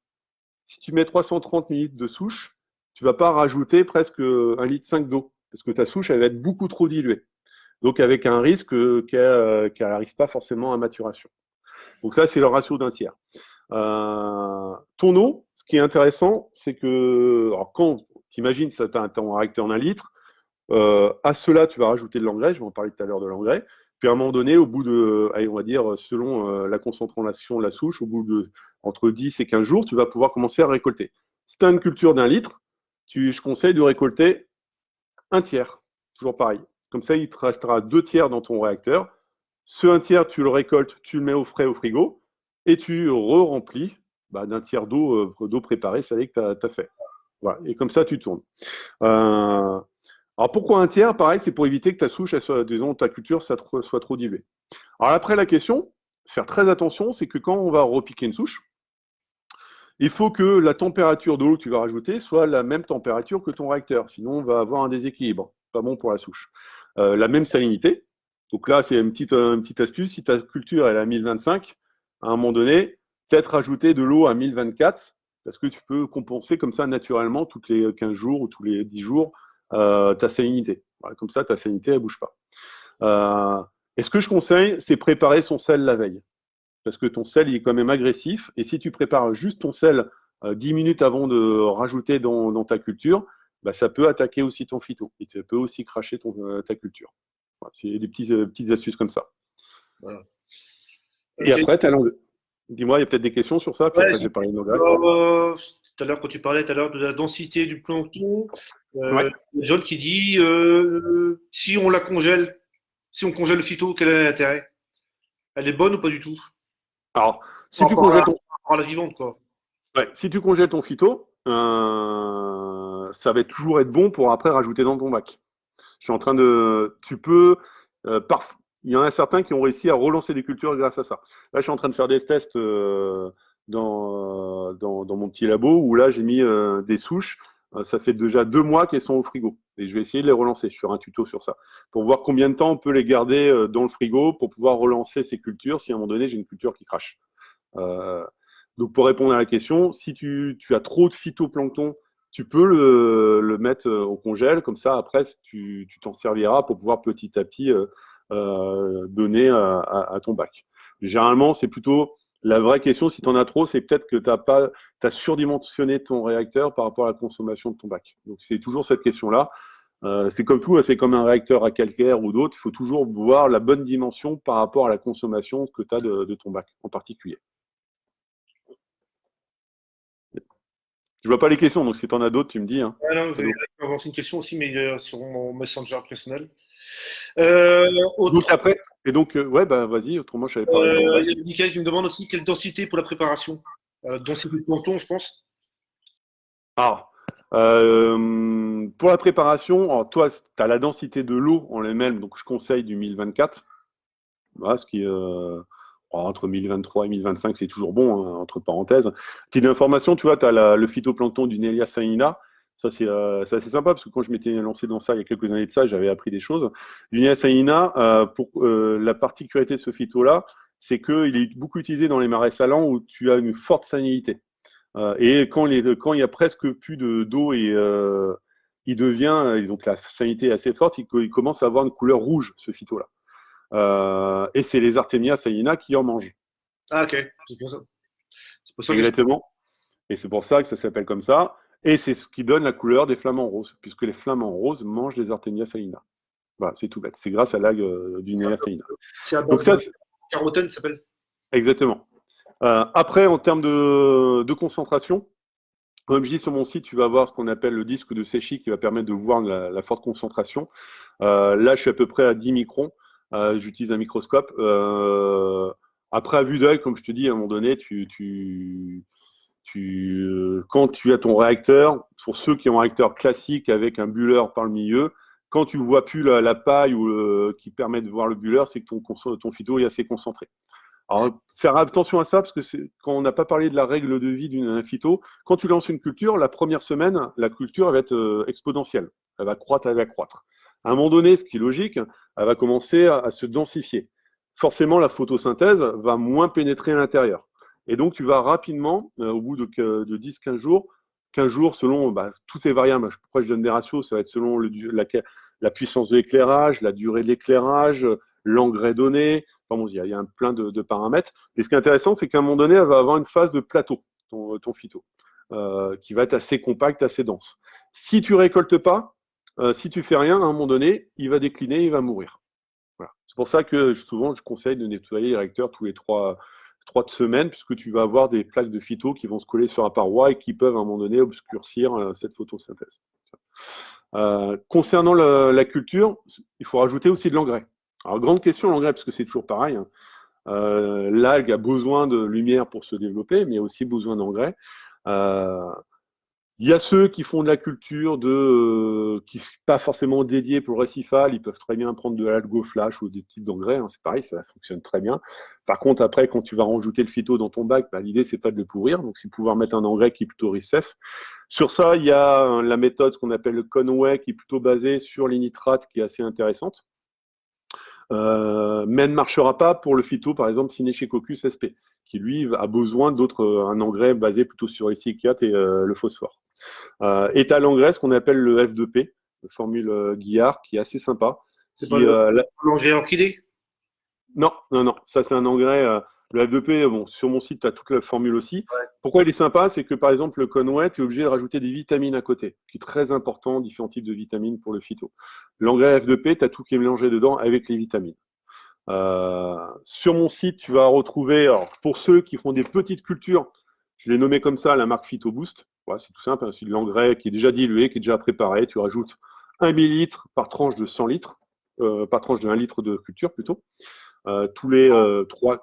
si tu mets 330 millilitres de souche, tu ne vas pas rajouter presque 1,5 litre d'eau, parce que ta souche, elle va être beaucoup trop diluée. Donc, avec un risque qu'elle n'arrive pas forcément à maturation. Donc, ça, c'est le ratio d'1/3. Ton eau, ce qui est intéressant, c'est que, alors quand tu imagines, tu as un réacteur d'1 litre, à cela, tu vas rajouter de l'engrais, je vais en parler tout à l'heure de l'engrais. Puis à un moment donné, au bout de, allez, on va dire, selon la concentration de la souche, au bout de entre 10 et 15 jours, tu vas pouvoir commencer à récolter. Si tu as une culture d'1 litre, je conseille de récolter 1/3, toujours pareil. Comme ça, il te restera 2/3 dans ton réacteur. Ce 1/3, tu le récoltes, tu le mets au frais au frigo et tu re-remplis d'1/3 d'eau préparée, salée que tu as fait. Voilà. Et comme ça, tu tournes. Alors pourquoi 1/3? Pareil, c'est pour éviter que ta souche, disons, ta culture soit trop diluée. Alors après, la question, faire très attention, c'est que quand on va repiquer une souche, il faut que la température de l'eau que tu vas rajouter soit la même température que ton réacteur. Sinon, on va avoir un déséquilibre. Pas bon pour la souche. La même salinité. Donc là, c'est une petite astuce. Si ta culture est à 1025, à un moment donné, peut-être rajouter de l'eau à 1024, parce que tu peux compenser comme ça naturellement tous les 15 jours ou tous les 10 jours ta salinité. Voilà, comme ça, ta salinité, elle ne bouge pas. Et ce que je conseille, c'est préparer son sel la veille. Parce que ton sel, il est quand même agressif. Et si tu prépares juste ton sel 10 minutes avant de rajouter dans ta culture, bah, ça peut attaquer aussi ton phyto. Et ça peut aussi cracher ta culture. Voilà, c'est des petites astuces comme ça. Voilà. Et après, dis-moi, il y a peut-être des questions sur ça, puis Ouais, après, je vais parler de nos tout à l'heure, quand tu parlais tout à l'heure de la densité du plancton, Ouais. il y a John qui dit si on la congèle, si on congèle le phyto, quel est l'intérêt? Elle est bonne ou pas du tout? Alors, si Par tu rapport à congèles par rapport à la vivante, quoi. si tu congèles ton phyto, ça va toujours être bon pour après rajouter dans ton bac. Je suis en train de. Tu peux. Il y en a certains qui ont réussi à relancer des cultures grâce à ça. Là, je suis en train de faire des tests dans mon petit labo où là, j'ai mis des souches ça fait déjà 2 mois qu'elles sont au frigo. Et je vais essayer de les relancer. Je ferai un tuto sur ça. Pour voir combien de temps on peut les garder dans le frigo pour pouvoir relancer ces cultures si à un moment donné, j'ai une culture qui crache. Donc, pour répondre à la question, si tu as trop de phytoplancton, tu peux le mettre au congèle. Comme ça, après, tu t'en serviras pour pouvoir petit à petit donner à ton bac. Généralement, c'est plutôt la vraie question, si tu en as trop, c'est peut-être que tu as surdimensionné ton réacteur par rapport à la consommation de ton bac. Donc, c'est toujours cette question-là. C'est comme tout, c'est comme un réacteur à calcaire ou d'autres. Il faut toujours voir la bonne dimension par rapport à la consommation que tu as de ton bac en particulier. Je vois pas les questions, donc si tu en as d'autres, tu me dis. Hein. Ah non, vous avez avancé une question aussi, mais sur mon Messenger personnel. Autre, Donc après, et donc, ouais, bah vas-y, autrement, je savais pas répondre. il y a Michael qui me demande aussi quelle densité pour la préparation. Densité de plancton, je pense. Ah, pour la préparation, alors, toi, tu as la densité de l'eau en elle-même, donc je conseille du 1024. Voilà, ce qui entre 1023 et 1025, c'est toujours bon, hein, entre parenthèses. Petite information, tu vois, tu as le phytoplancton du Nelia sainina. Ça, c'est assez sympa parce que quand je m'étais lancé dans ça il y a quelques années de ça, j'avais appris des choses. Le Nelia sainina, la particularité de ce phyto-là, c'est qu'il est beaucoup utilisé dans les marais salants où tu as une forte salinité. Et quand il y a presque plus d'eau et il devient, donc la salinité est assez forte, il commence à avoir une couleur rouge, ce phyto-là. Et c'est les Artemia saina qui en mangent. Ah, ok. C'est pour ça. C'est pour ça que Exactement. Et c'est pour ça que ça s'appelle comme ça. Et c'est ce qui donne la couleur des flamants roses, puisque les flamants roses mangent les Artemia saina. Voilà, c'est tout bête. C'est grâce à l'algue du Nelia saina. c'est à Donc base ça, de carotène, ça s'appelle. exactement. Après, en termes de concentration, comme je dis sur mon site, tu vas avoir ce qu'on appelle le disque de Secchi qui va permettre de voir la forte concentration. Là, je suis à peu près à 10 microns. J'utilise un microscope. Après, à vue d'œil, comme je te dis, à un moment donné, quand tu as ton réacteur, pour ceux qui ont un réacteur classique avec un buller par le milieu, quand tu ne vois plus la paille qui permet de voir le buller, c'est que ton phyto est assez concentré. Alors, faire attention à ça, parce que quand on n'a pas parlé de la règle de vie d'un phyto, quand tu lances une culture, la première semaine, la culture elle va être exponentielle. Elle va croître, elle va croître. À un moment donné, ce qui est logique, elle va commencer à se densifier. Forcément, la photosynthèse va moins pénétrer à l'intérieur. Et donc, tu vas rapidement, au bout de 10-15 jours, 15 jours selon toutes ces variables, pourquoi je donne des ratios, ça va être selon la puissance de l'éclairage, la durée de l'éclairage, l'engrais donné. Enfin bon, il y a plein de paramètres. Et ce qui est intéressant, c'est qu'à un moment donné, elle va avoir une phase de plateau, ton phyto, qui va être assez compact, assez dense. Si tu récoltes pas, si tu fais rien, à un moment donné, il va décliner, il va mourir. Voilà. C'est pour ça que souvent, je conseille de nettoyer les réacteurs tous les 3 semaines, puisque tu vas avoir des plaques de phyto qui vont se coller sur la paroi et qui peuvent à un moment donné obscurcir cette photosynthèse. Concernant la culture, il faut rajouter aussi de l'engrais. Alors, grande question, l'engrais, parce que c'est toujours pareil. Hein. L'algue a besoin de lumière pour se développer, mais il y a aussi besoin d'engrais. Il y a ceux qui font de la culture qui ne sont pas forcément dédiés pour le récifal, ils peuvent très bien prendre de l'algo-flash ou des types d'engrais, hein, c'est pareil, ça fonctionne très bien. Par contre, après, quand tu vas rajouter le phyto dans ton bac, l'idée, c'est pas de le pourrir, donc c'est de pouvoir mettre un engrais qui est plutôt RICEF. Sur ça, il y a la méthode qu'on appelle le Conway, qui est plutôt basée sur les nitrates, qui est assez intéressante. Mais ne marchera pas pour le phyto, par exemple, Synechococcus sp, qui lui a besoin un engrais basé plutôt sur IC4 et le phosphore. Et tu as l'engrais, ce qu'on appelle le F2P, la formule Guillard, qui est assez sympa. C'est pas l'engrais orchidée? Non, ça c'est un engrais. Le F2P, bon, sur mon site, tu as toute la formule aussi. Ouais. Pourquoi il est sympa? C'est que par exemple, le Conway, tu es obligé de rajouter des vitamines à côté, qui est très important, différents types de vitamines pour le phyto. L'engrais F2P, tu as tout qui est mélangé dedans avec les vitamines. Sur mon site, tu vas retrouver, alors, pour ceux qui font des petites cultures, je l'ai nommé comme ça, la marque PhytoBoost. Ouais, c'est tout simple, hein, c'est de l'engrais qui est déjà dilué, qui est déjà préparé. Tu rajoutes 1 millilitre par tranche de 100 litres, par tranche de 1 litre de culture plutôt, tous les 3-4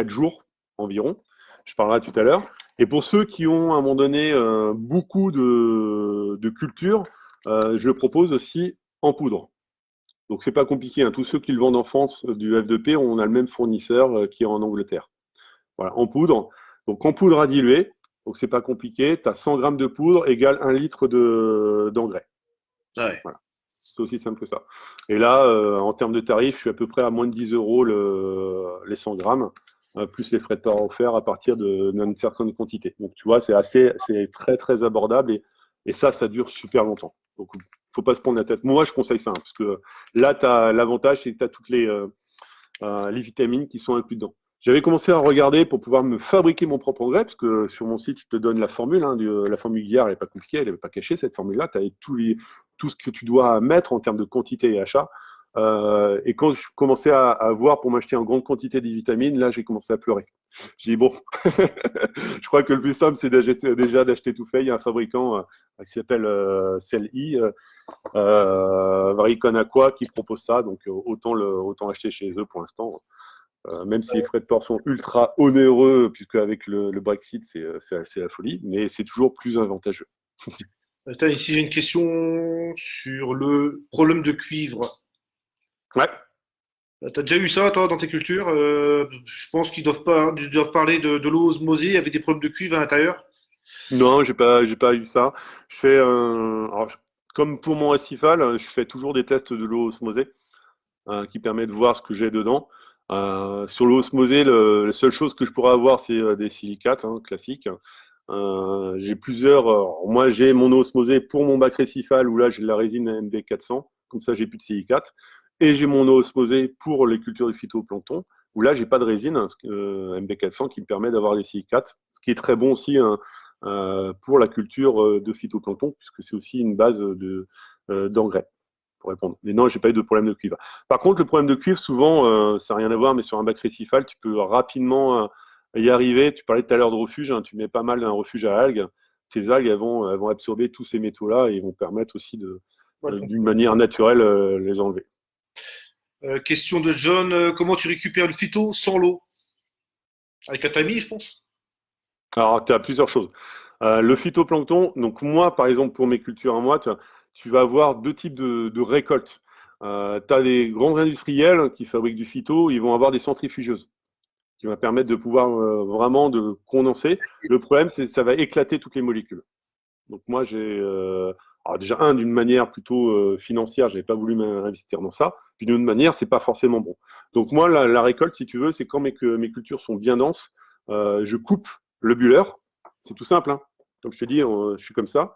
jours environ. Je parlerai tout à l'heure. Et pour ceux qui ont à un moment donné beaucoup de culture, je le propose aussi en poudre. Donc, c'est pas compliqué. Hein. Tous ceux qui le vendent en France du F2P, on a le même fournisseur qui est en Angleterre. Voilà, en poudre. Donc, en poudre à diluer. Donc, c'est pas compliqué. Tu as 100 grammes de poudre égale 1 litre d'engrais. Ah ouais. Voilà. C'est aussi simple que ça. Et là, en termes de tarifs, je suis à peu près à moins de 10 euros les 100 grammes, plus les frais de port offerts à partir d'une certaine quantité. Donc, tu vois, c'est très, très abordable et ça dure super longtemps. Donc, il ne faut pas se prendre la tête. Moi, je conseille ça, hein, parce que là, tu as l'avantage, c'est que tu as toutes les vitamines qui sont incluses dedans. J'avais commencé à regarder pour pouvoir me fabriquer mon propre engrais, parce que sur mon site, je te donne la formule. Hein, la formule Guillard, elle n'est pas compliquée, elle n'est pas cachée, cette formule-là. Tu as tout ce que tu dois mettre en termes de quantité et achat. Et quand je commençais à voir pour m'acheter en grande quantité de vitamines, là, j'ai commencé à pleurer. J'ai dit, bon, je crois que le plus simple, c'est déjà d'acheter tout fait. Il y a un fabricant qui s'appelle CELI, Varicon Aqua, qui propose ça. Donc, autant acheter chez eux pour l'instant. Même si les frais de port sont ultra onéreux, puisque avec le Brexit, c'est assez la folie, mais c'est toujours plus avantageux. Attends, ici j'ai une question sur le problème de cuivre. Ouais. T'as déjà eu ça, toi, dans tes cultures? Je pense ils doivent parler de l'eau osmosée avec des problèmes de cuivre à l'intérieur. Non, j'ai pas eu ça. Je fais, comme pour mon récifal, je fais toujours des tests de l'eau osmosée qui permet de voir ce que j'ai dedans. Sur l'eau osmosée, la seule chose que je pourrais avoir, c'est des silicates classiques. J'ai plusieurs. Moi, j'ai mon eau osmosée pour mon bac récifal où là, j'ai de la résine MB400. Comme ça, j'ai plus de silicates. Et j'ai mon eau osmosée pour les cultures de phytoplancton où là, j'ai pas de résine MB400 qui me permet d'avoir des silicates, ce qui est très bon aussi hein, pour la culture de phytoplancton puisque c'est aussi une base d'engrais pour répondre. Mais non, j'ai pas eu de problème de cuivre. Par contre, le problème de cuivre, souvent, ça n'a rien à voir, mais sur un bac récifal, tu peux rapidement y arriver. Tu parlais tout à l'heure de refuge, hein, tu mets pas mal d'un refuge à algues. Tes algues, elles vont absorber tous ces métaux-là et ils vont permettre aussi Ouais, d'une manière naturelle, les enlever. question de John, comment tu récupères le phyto sans l'eau? Avec un tamis, je pense. Alors, tu as plusieurs choses. Le phytoplancton, donc moi, par exemple, pour mes cultures à moi, tu vas avoir deux types de récoltes. Tu as des grands industriels qui fabriquent du phyto, ils vont avoir des centrifugeuses qui va permettre de pouvoir vraiment de condenser. Le problème, c'est que ça va éclater toutes les molécules. Donc moi, alors déjà d'une manière plutôt financière, j'avais pas voulu m'investir dans ça. Puis d'une autre manière, c'est pas forcément bon. Donc moi, la récolte, si tu veux, c'est quand mes cultures sont bien denses, je coupe le buller. C'est tout simple. Hein. Comme je te dis, je suis comme ça.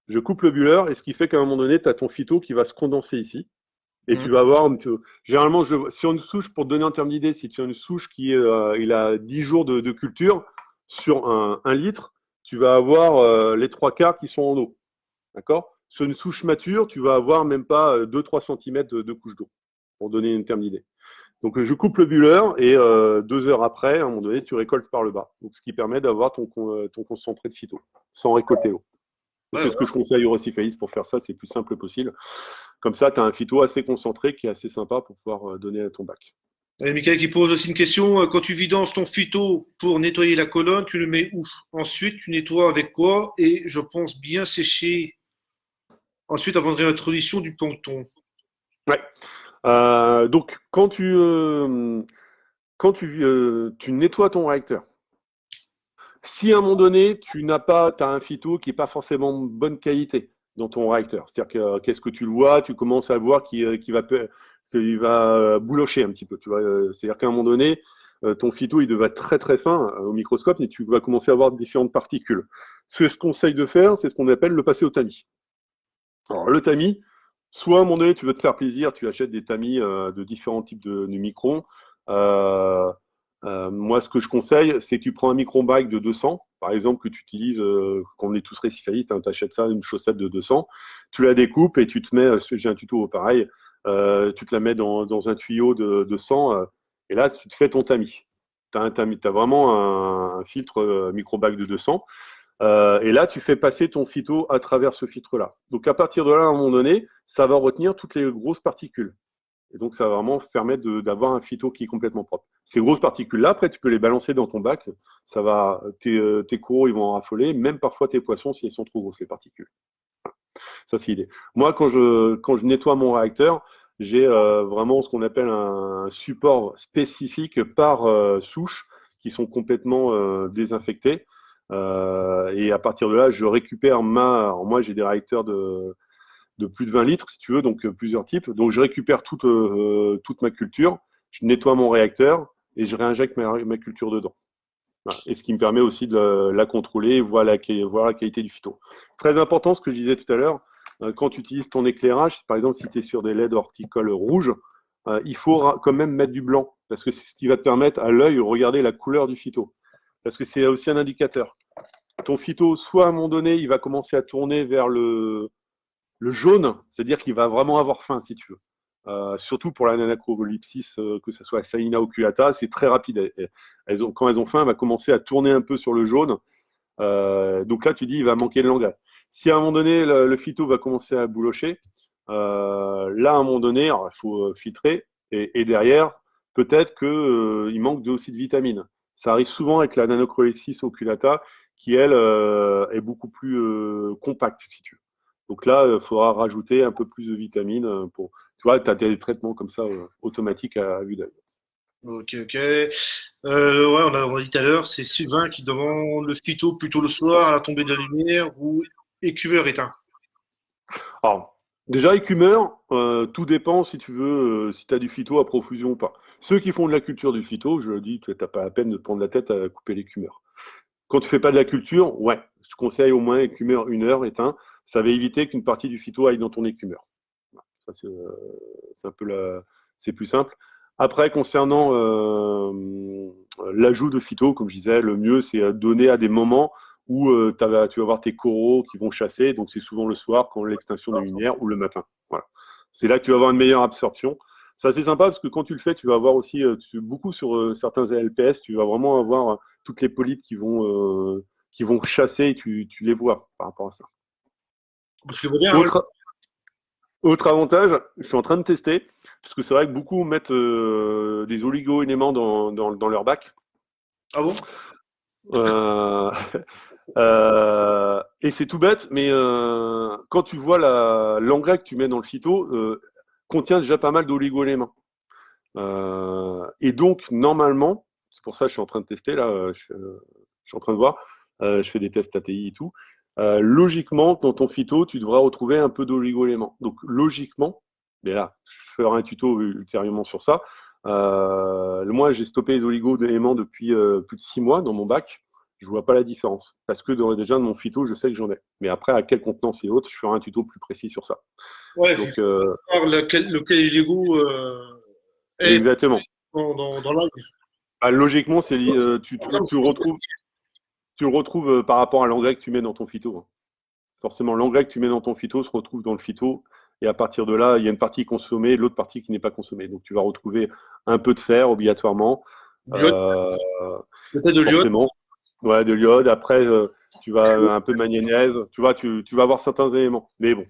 Je coupe le buller et ce qui fait qu'à un moment donné, tu as ton phyto qui va se condenser ici. Et Mhm. tu vas voir, généralement, sur une souche, pour te donner un terme d'idée, si tu as une souche qui il a 10 jours de culture sur un litre, tu vas avoir les trois quarts qui sont en eau. D'accord? Sur une souche mature, tu vas avoir même pas 2-3 cm de couche d'eau, pour donner un terme d'idée. Donc, je coupe le buller et 2 heures après, à un moment donné, tu récoltes par le bas. Donc, ce qui permet d'avoir ton concentré de phyto, sans récolter l'eau. Et Ouais, c'est ce que je conseille aux récifalistes pour faire ça, c'est le plus simple possible. Comme ça, tu as un phyto assez concentré qui est assez sympa pour pouvoir donner à ton bac. Il y a Michael qui pose aussi une question. Quand tu vidanges ton phyto pour nettoyer la colonne, tu le mets où? Ensuite, tu nettoies avec quoi? Et je pense bien sécher ensuite avant de réintroduction du plancton. Ouais. Donc, quand tu nettoies ton réacteur, si à un moment donné, tu as un phyto qui n'est pas forcément de bonne qualité dans ton réacteur, c'est-à-dire que qu'est-ce que tu le vois, tu commences à voir qu'il va boulocher un petit peu. Tu vois, c'est-à-dire qu'à un moment donné, ton phyto il devait être très très fin au microscope et tu vas commencer à avoir différentes particules. Ce que je conseille de faire, c'est ce qu'on appelle le passer au tamis. Alors, le tamis, soit à un moment donné, tu veux te faire plaisir, tu achètes des tamis de différents types de microns. Euh, moi, ce que je conseille, c'est que tu prends un micron-bike de 200, par exemple, que tu utilises, quand on est tous récifalistes, hein, tu achètes ça, une chaussette de 200, tu la découpes et tu te mets, j'ai un tuto pareil, tu te la mets dans un tuyau de 100, et là, tu te fais ton tamis. Tu as un tamis, tu as vraiment un filtre micro-bike de 200. Et là, tu fais passer ton phyto à travers ce filtre-là. Donc, à partir de là, à un moment donné, ça va retenir toutes les grosses particules. Et donc, ça va vraiment permettre d'avoir un phyto qui est complètement propre. Ces grosses particules-là, après, tu peux les balancer dans ton bac. Tes coraux, ils vont en raffoler, même parfois tes poissons, si elles sont trop grosses, les particules. Ça, c'est l'idée. Moi, quand je nettoie mon réacteur, j'ai vraiment ce qu'on appelle un support spécifique par souche qui sont complètement désinfectés. Et à partir de là, je récupère alors moi, j'ai des réacteurs de plus de 20 litres, si tu veux, donc plusieurs types. Donc, je récupère toute ma culture, je nettoie mon réacteur et je réinjecte ma culture dedans. Voilà. Et ce qui me permet aussi de la contrôler et voir la qualité du phyto. Très important, ce que je disais tout à l'heure, quand tu utilises ton éclairage, par exemple, si tu es sur des LED horticoles rouges, il faut quand même mettre du blanc, parce que c'est ce qui va te permettre à l'œil de regarder la couleur du phyto. Parce que c'est aussi un indicateur. Ton phyto, soit à un moment donné, il va commencer à tourner vers le jaune, c'est-à-dire qu'il va vraiment avoir faim, si tu veux. Surtout pour la nanacrolypsis, que ce soit Salina oculata, c'est très rapide. Quand elles ont faim, elles vont commencer à tourner un peu sur le jaune. Donc là, tu dis, il va manquer de langage. Si à un moment donné, le phyto va commencer à boulocher, là, à un moment donné, il faut filtrer. Et derrière, peut-être qu'il manque aussi de vitamines. Ça arrive souvent avec la nanacrolypsis oculata, qui, elle, est beaucoup plus compacte, si tu veux. Donc là, il faudra rajouter un peu plus de vitamines pour. Tu vois, tu as des traitements comme ça automatiques à vue d'œil. Ok, ok. Ouais, on a dit tout à l'heure, c'est Sylvain qui demande le phyto plutôt le soir à la tombée de la lumière ou écumeur éteint. Alors, déjà, écumeur, tout dépend si tu veux, si tu as du phyto à profusion ou pas. Ceux qui font de la culture du phyto, je le dis, tu n'as pas la peine de te prendre la tête à couper l'écumeur. Quand tu fais pas de la culture, ouais, je conseille au moins écumeur 1 heure éteint. Ça va éviter qu'une partie du phyto aille dans ton écumeur. Voilà. Ça, c'est un peu c'est plus simple. Après, concernant l'ajout de phyto, comme je disais, le mieux, c'est donner à des moments où tu vas avoir tes coraux qui vont chasser. Donc, c'est souvent le soir, quand l'extinction des lumières, ou le matin. Voilà. C'est là que tu vas avoir une meilleure absorption. C'est assez sympa parce que quand tu le fais, tu vas avoir aussi, beaucoup sur certains LPS, tu vas vraiment avoir toutes les polypes qui vont chasser et tu les vois par rapport à ça. Parce que vous bien, hein. Autre, autre avantage, je suis en train de tester, parce que c'est vrai que beaucoup mettent des oligo-éléments dans leur bac. Ah bon? Euh, et c'est tout bête, mais quand tu vois l'engrais que tu mets dans le phyto, contient déjà pas mal d'oligo-éléments. Et donc, normalement, c'est pour ça que je suis en train de tester, là, je suis en train de voir, je fais des tests ATI et tout. Logiquement, dans ton phyto, tu devras retrouver un peu d'oligo-éléments. Donc, logiquement, mais là, je ferai un tuto ultérieurement sur ça. Moi, j'ai stoppé les oligo-éléments depuis plus de 6 mois dans mon bac. Je ne vois pas la différence. Parce que déjà, dans mon phyto, je sais que j'en ai. Mais après, à quelle contenance et autres, je ferai un tuto plus précis sur ça. Ouais, il Donc, faut voir lequel Lego est exactement. dans l'algue. Ah, logiquement, tu le retrouves par rapport à l'engrais que tu mets dans ton phyto. Hein. Forcément, l'engrais que tu mets dans ton phyto se retrouve dans le phyto. Et à partir de là, il y a une partie consommée et l'autre partie qui n'est pas consommée. Donc, tu vas retrouver un peu de fer obligatoirement. L'iode, Euh, peut-être de l'iode, forcément. Ouais, de l'iode. Après, tu vas un peu de magnénèse. Tu vas avoir certains éléments. Mais bon,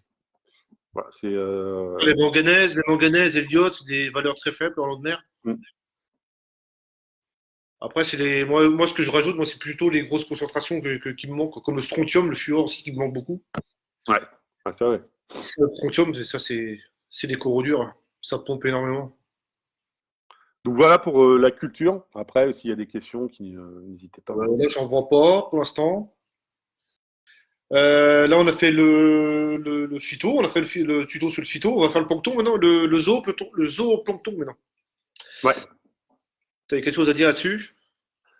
voilà, c'est. les manganèses et l'iode, c'est des valeurs très faibles dans l'eau de mer. Mm. Après, moi, ce que je rajoute, moi, c'est plutôt les grosses concentrations qui me manquent, comme le strontium, le fluor aussi qui me manque beaucoup. Ouais, ah, c'est vrai. Ça, le strontium, c'est des coraux durs, hein. Ça pompe énormément. Donc voilà pour la culture. Après, s'il y a des questions, n'hésitez pas. Là, j'en vois pas pour l'instant. Là, on a fait le phyto, on a fait le tuto sur le phyto. On va faire le plancton maintenant, le zooplancton maintenant. Ouais. Tu avais quelque chose à dire là-dessus?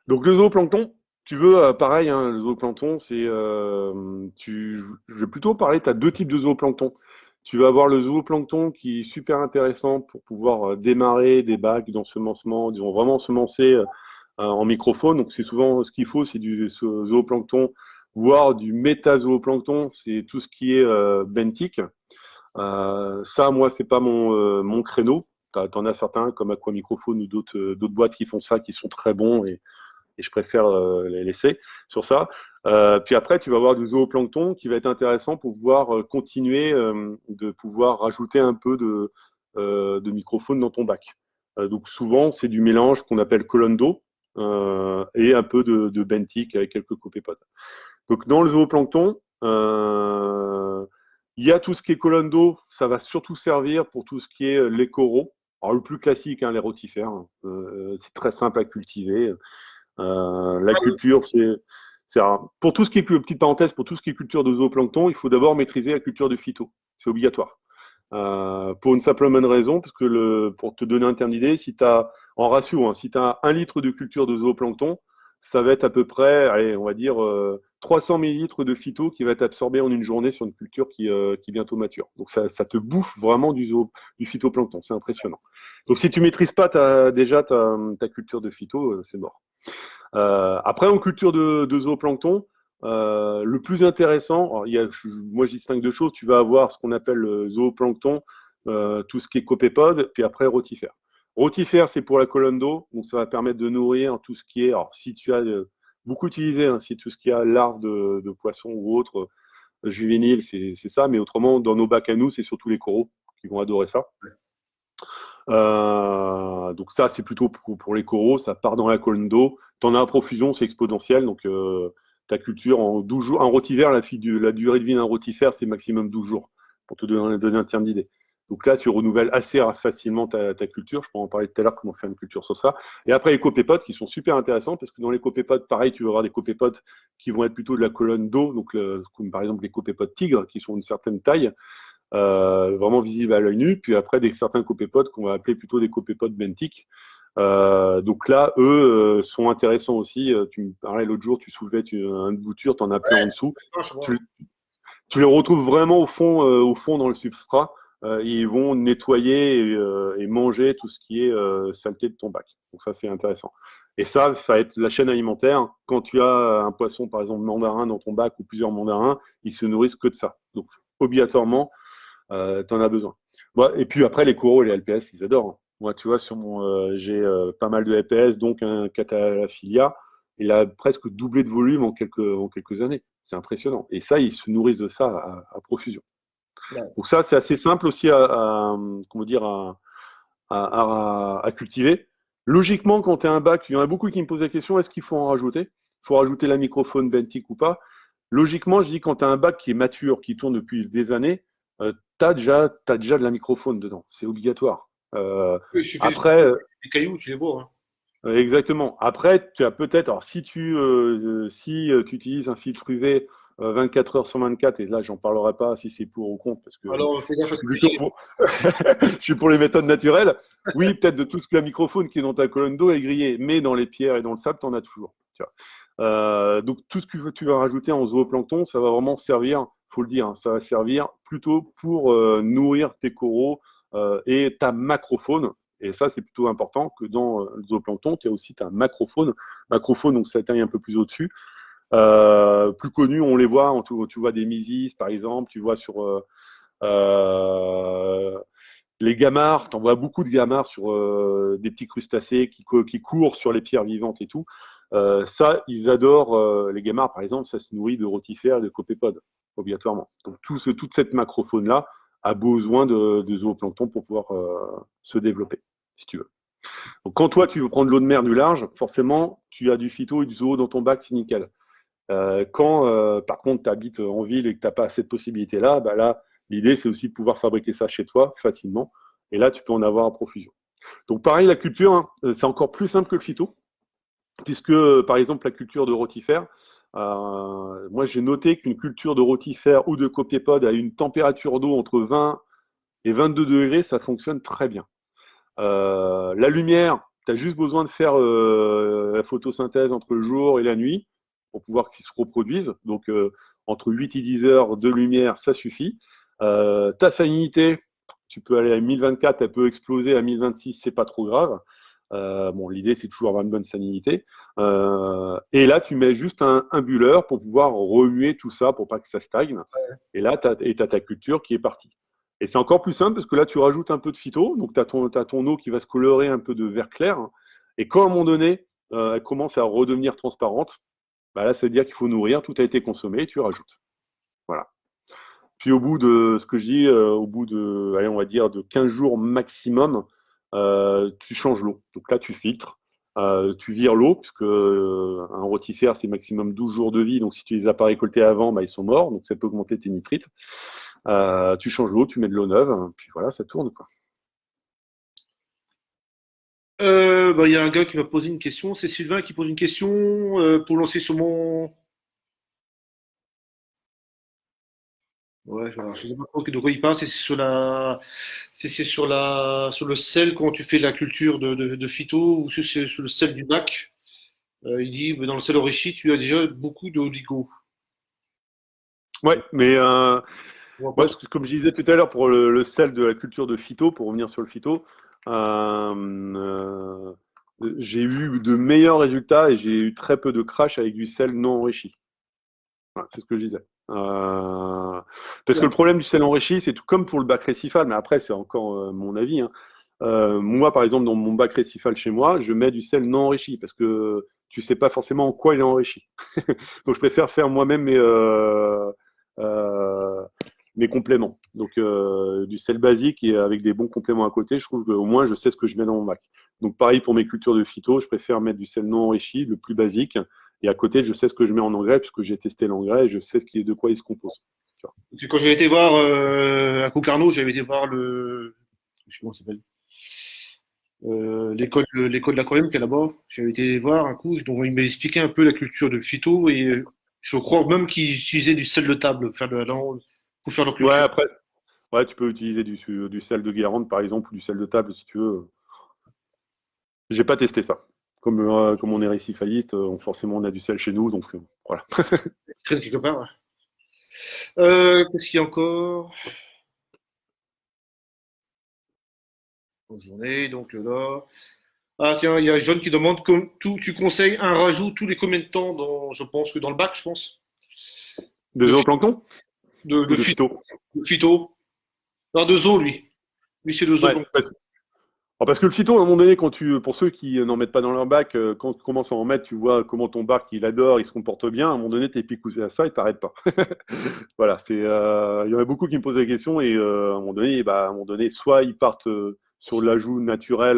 Donc le zooplancton, tu veux, pareil, hein, le zooplancton, je vais plutôt parler, tu as deux types de zooplancton. Tu vas avoir le zooplancton qui est super intéressant pour pouvoir démarrer des bacs d'ensemencement, disons vraiment semencer en microfaune. Donc c'est souvent ce qu'il faut, c'est du zooplancton, voire du métazooplancton, c'est tout ce qui est benthique. Ça, moi, c'est pas mon créneau. T'en as certains comme Aquamicrophone ou d'autres boîtes qui font ça, qui sont très bons et je préfère les laisser sur ça. Puis après, tu vas avoir du zooplancton qui va être intéressant pour pouvoir continuer de pouvoir rajouter un peu de microfaune dans ton bac. Donc souvent, c'est du mélange qu'on appelle colonne d'eau et un peu de benthique avec quelques copépodes. Donc dans le zooplancton, il y a tout ce qui est colonne d'eau, ça va surtout servir pour tout ce qui est les coraux. Alors le plus classique, hein, les rotifères, c'est très simple à cultiver. La culture, Pour tout ce qui est, petite parenthèse, pour tout ce qui est culture de zooplancton, il faut d'abord maîtriser la culture de phyto. C'est obligatoire. Pour une simple bonne raison, parce que pour te donner un terme d'idée, si tu as, en ratio, si tu as 1 litre de culture de zooplancton, ça va être à peu près, allez, on va dire, 300 millilitres de phyto qui va être absorbé en une journée sur une culture qui est bientôt mature. Donc ça te bouffe vraiment du phytoplancton, c'est impressionnant. Donc si tu maîtrises pas déjà ta culture de phyto, c'est mort. Après, en culture de zooplancton, le plus intéressant, alors, moi je distingue deux choses. Tu vas avoir ce qu'on appelle le zooplancton, tout ce qui est copépode, puis après rotifère. Rotifère, c'est pour la colonne d'eau, donc ça va permettre de nourrir tout ce qui est, alors si tu as beaucoup utilisé, si tout ce qui a larves de poissons ou autres juvéniles, c'est ça, mais autrement, dans nos bacs à nous, c'est surtout les coraux qui vont adorer ça. Donc ça, c'est plutôt pour les coraux, ça part dans la colonne d'eau. Tu en as à profusion, c'est exponentiel, donc ta culture en 12 jours, un rotifère, la durée de vie d'un rotifère, c'est maximum 12 jours, pour te donner un terme d'idée. Donc là, tu renouvelles assez facilement ta culture. Je pourrais en parler tout à l'heure, comment faire une culture sur ça. Et après, les copépodes qui sont super intéressants, parce que dans les copépodes, pareil, tu vas avoir des copépodes qui vont être plutôt de la colonne d'eau, donc comme par exemple les copépodes tigres, qui sont d'une certaine taille, vraiment visibles à l'œil nu. Puis après, certains copépodes qu'on va appeler plutôt des copépodes benthiques. Donc là, eux sont intéressants aussi. Tu me parlais l'autre jour, tu soulevais une bouture, tu en as plein en dessous. Tu les retrouves vraiment au fond dans le substrat. Ils vont nettoyer et manger tout ce qui est saleté de ton bac. Donc ça, c'est intéressant. Et ça va être la chaîne alimentaire. Quand tu as un poisson, par exemple, mandarin dans ton bac ou plusieurs mandarins, ils se nourrissent que de ça. Donc, obligatoirement, tu en as besoin. Bon, et puis après, les coraux et les LPS, ils adorent. Moi, tu vois, j'ai pas mal de LPS, donc un Cataphilia. Il a presque doublé de volume en quelques années. C'est impressionnant. Et ça, ils se nourrissent de ça à profusion. Ouais. Donc ça, c'est assez simple aussi comment dire, à cultiver. Logiquement, quand tu as un bac, il y en a beaucoup qui me posent la question, est-ce qu'il faut en rajouter? Il faut rajouter la microfaune benthique ou pas? Logiquement, je dis quand tu as un bac qui est mature, qui tourne depuis des années, tu as déjà de la microfaune dedans. C'est obligatoire. Oui, il suffit après, des cailloux, tu les vois. Exactement. Après, tu as peut-être, alors si tu utilises un filtre UV 24 heures sur 24, et là, j'en parlerai pas si c'est pour ou contre, parce que Alors, fais gaffe à je suis plutôt pour, je suis pour les méthodes naturelles. Oui, peut-être de tout ce que la microfaune qui est dans ta colonne d'eau est grillée, mais dans les pierres et dans le sable, tu en as toujours. Tu vois. Donc, tout ce que tu vas rajouter en zooplancton, ça va vraiment servir, faut le dire, ça va servir plutôt pour nourrir tes coraux et ta macrofaune. Et ça, c'est plutôt important que dans le zooplancton, tu as aussi ta macrofaune. Macrofaune, donc ça taille un peu plus au-dessus. Plus connus, on les voit, tu vois des mysis, par exemple, tu vois sur les gamards, tu en vois beaucoup de gamards sur des petits crustacés qui courent sur les pierres vivantes et tout. Ça, ils adorent, les gamards, par exemple, ça se nourrit de rotifères et de copépodes, obligatoirement. Donc, toute cette macrofaune-là a besoin de zooplancton pour pouvoir se développer, si tu veux. Donc, quand toi, tu veux prendre de l'eau de mer du large, forcément, tu as du phyto et du zoo dans ton bac, c'est nickel. Quand, par contre, tu habites en ville et que tu n'as pas cette possibilité-là, bah là, l'idée, c'est aussi de pouvoir fabriquer ça chez toi facilement. Et là, tu peux en avoir à profusion. Donc, pareil, la culture, c'est encore plus simple que le phyto, puisque, par exemple, la culture de rotifère, moi, j'ai noté qu'une culture de rotifère ou de copépode à une température d'eau entre 20 et 22 degrés, ça fonctionne très bien. La lumière, tu as juste besoin de faire la photosynthèse entre le jour et la nuit pour pouvoir qu'ils se reproduisent. Donc, entre 8 et 10 heures de lumière, ça suffit. Ta salinité, tu peux aller à 1024, elle peut exploser à 1026, c'est pas trop grave. Bon, l'idée, c'est toujours avoir une bonne salinité. Et là, tu mets juste un bulleur pour pouvoir remuer tout ça pour pas que ça stagne. Et là, tu as ta culture qui est partie. Et c'est encore plus simple parce que là, tu rajoutes un peu de phyto. Donc, tu as ton eau qui va se colorer un peu de vert clair. Et quand à un moment donné, elle commence à redevenir transparente, bah là, ça veut dire qu'il faut nourrir. Tout a été consommé et tu rajoutes. Voilà. Puis au bout de ce que je dis, au bout de, allez, on va dire, de 15 jours maximum, tu changes l'eau. Donc là, tu filtres, tu vires l'eau, puisque un rotifère, c'est maximum 12 jours de vie. Donc si tu les as pas récoltés avant, bah, ils sont morts. Donc ça peut augmenter tes nitrites. Tu changes l'eau, tu mets de l'eau neuve, puis voilà, ça tourne, quoi. Bah, y a un gars qui m'a posé une question. C'est Sylvain qui pose une question pour lancer sur mon. Ouais, voilà. Je sais pas trop de quoi il parle, c'est sur le sel quand tu fais la culture de phyto ou c'est sur le sel du bac. Il dit, dans le sel enrichi, tu as déjà beaucoup d'oligo. Ouais, mais Je vois pas. moi, comme je disais tout à l'heure, pour le sel de la culture de phyto, pour revenir sur le phyto, euh, euh, j'ai eu de meilleurs résultats et j'ai eu très peu de crash avec du sel non enrichi. Voilà, c'est ce que je disais. Parce que le problème du sel enrichi, c'est tout comme pour le bac récifal, mais après, c'est encore mon avis, hein. Moi, par exemple, dans mon bac récifal chez moi, je mets du sel non enrichi parce que tu sais pas forcément en quoi il est enrichi. Donc, je préfère faire moi-même euh, mes compléments. Donc, du sel basique et avec des bons compléments à côté, je trouve qu'au moins, je sais ce que je mets dans mon bac. Donc, pareil pour mes cultures de phyto, je préfère mettre du sel non enrichi, le plus basique. Et à côté, je sais ce que je mets en engrais puisque j'ai testé l'engrais et je sais de quoi il se compose. C'est quand j'ai été voir à Concarneau, j'avais été voir je sais pas comment ça s'appelle, l'école d'aquarium qui est là-bas. J'avais été voir un coup, donc il m'a expliqué un peu la culture de phyto et je crois même qu'ils utilisaient du sel de table pour faire leur Ouais, culture. après, ouais, tu peux utiliser du sel de Guérande, par exemple, ou du sel de table, si tu veux. J'ai pas testé ça. Comme on est récifaliste, forcément, on a du sel chez nous, donc voilà. Traîne quelque part. Ouais. Qu'est-ce qu'il y a encore? Bonne journée, donc là. Ah tiens, il y a John qui demande tu conseilles un rajout tous les combien de temps je pense que dans le bac, je pense, Des de, phy- zooplancton de, ou de, de phy- phyto? de phyto. Non, de zoo, lui. Lui, c'est de Ouais, zooplancton. parce que le phyto, à un moment donné, pour ceux qui n'en mettent pas dans leur bac, quand tu commences à en mettre, tu vois comment ton bac, il adore, il se comporte bien. À un moment donné, tu es picousé à ça et t'arrêtes pas. Voilà, il y en a beaucoup qui me posent la question et à un moment donné, soit ils partent sur l'ajout naturel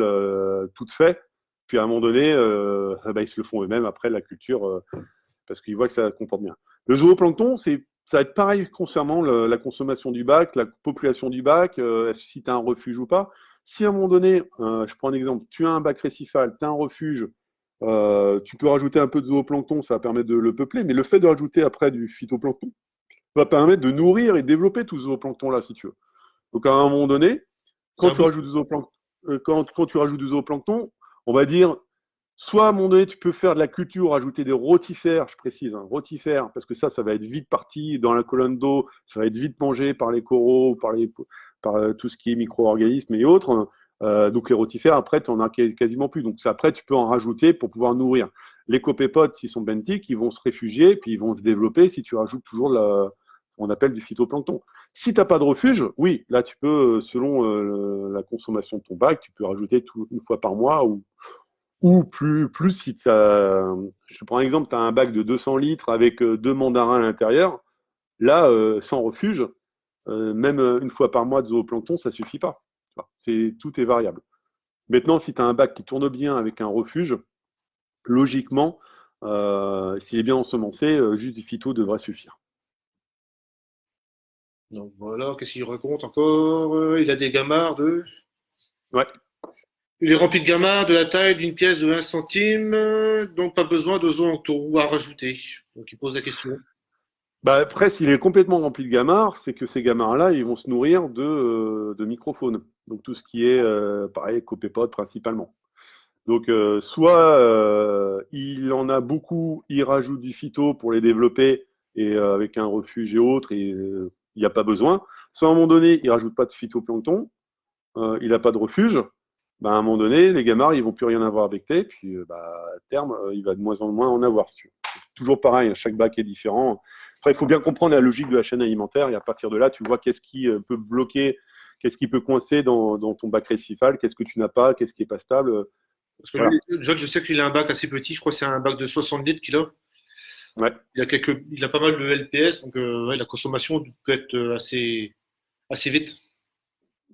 tout fait, puis à un moment donné, ils se le font eux-mêmes après la culture parce qu'ils voient que ça comporte bien. Le zooplancton, ça va être pareil concernant la consommation du bac, la population du bac, si tu as un refuge ou pas. Si à un moment donné, je prends un exemple, tu as un bac récifal, tu as un refuge, tu peux rajouter un peu de zooplancton, ça va permettre de le peupler, mais le fait de rajouter après du phytoplancton va permettre de nourrir et développer tout ce zooplancton-là, si tu veux. Donc à un moment donné, C'est quand un tu bouche. rajoutes du zooplancton, quand tu rajoutes du zooplancton, on va dire, soit à un moment donné, tu peux faire de la culture, rajouter des rotifères, je précise, hein, rotifères, parce que ça va être vite parti dans la colonne d'eau, ça va être vite mangé par les coraux, par tout ce qui est micro-organismes et autres. Donc les rotifères, après, tu n'en as quasiment plus. Donc après, tu peux en rajouter pour pouvoir nourrir. Les copépodes, s'ils sont benthiques, ils vont se réfugier, puis ils vont se développer si tu rajoutes toujours on appelle du phytoplancton. Si tu n'as pas de refuge, oui, là tu peux, selon la consommation de ton bac, tu peux rajouter une fois par mois ou plus si tu as, je te prends un exemple, tu as un bac de 200 litres avec deux mandarins à l'intérieur. Là, sans refuge, même une fois par mois de zooplancton, ça suffit pas. Tout est variable. Maintenant, si tu as un bac qui tourne bien avec un refuge, logiquement, s'il est bien ensemencé, juste du phyto devrait suffire. Donc voilà, qu'est-ce qu'il raconte encore? Il a des gamards de. Ouais. Il est rempli de gamards de la taille d'une pièce de 1 centime, donc pas besoin de zooplancton à rajouter. Donc il pose la question. Bah, après, s'il est complètement rempli de gamards, c'est que ces gamards-là, ils vont se nourrir de microphones. Donc tout ce qui est, pareil, copépodes principalement. Donc, soit il en a beaucoup, il rajoute du phyto pour les développer et avec un refuge et autres, et il n'y a pas besoin. Soit à un moment donné, il rajoute pas de phytoplancton, il n'a pas de refuge. Bah, à un moment donné, les gamards, ils vont plus rien avoir avec tes, puis à terme, il va de moins en moins en avoir. Si tu veux. Toujours pareil, hein, chaque bac est différent. Après, il faut bien comprendre la logique de la chaîne alimentaire, et à partir de là, tu vois qu'est-ce qui peut bloquer, qu'est-ce qui peut coincer dans ton bac récifal, qu'est-ce que tu n'as pas, qu'est-ce qui n'est pas stable. Parce que lui, Voilà. John, je sais qu'il a un bac assez petit, je crois que c'est un bac de 60 litres qu'il a. Ouais. Il a pas mal de LPS, donc ouais, la consommation peut être assez vite.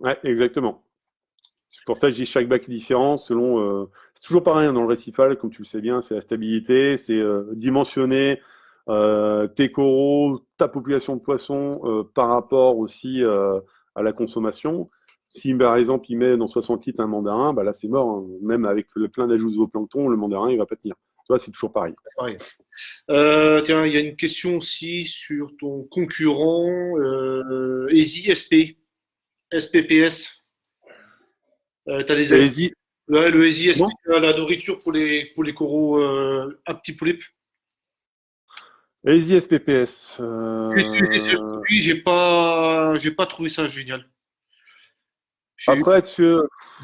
Ouais, exactement. C'est pour ça que je dis chaque bac est différent selon. C'est toujours pareil hein, dans le récifal, comme tu le sais bien, c'est la stabilité, c'est dimensionner tes coraux, ta population de poissons par rapport aussi à la consommation. Si par exemple il met dans 60 litres un mandarin, bah là c'est mort. Hein. Même avec le plein d'ajouts de zooplancton, le mandarin il va pas tenir. vois, c'est toujours pareil. Pareil. Tiens, il y a une question aussi sur ton concurrent Easy SP, SPPS. T'as des avis? Easy, Ouais, le Easy SP, comment? la nourriture pour les coraux à petits polypes. Easy SPPS. J'ai utilisé ce produit, j'ai pas trouvé ça génial. J'ai eu, Après, j'ai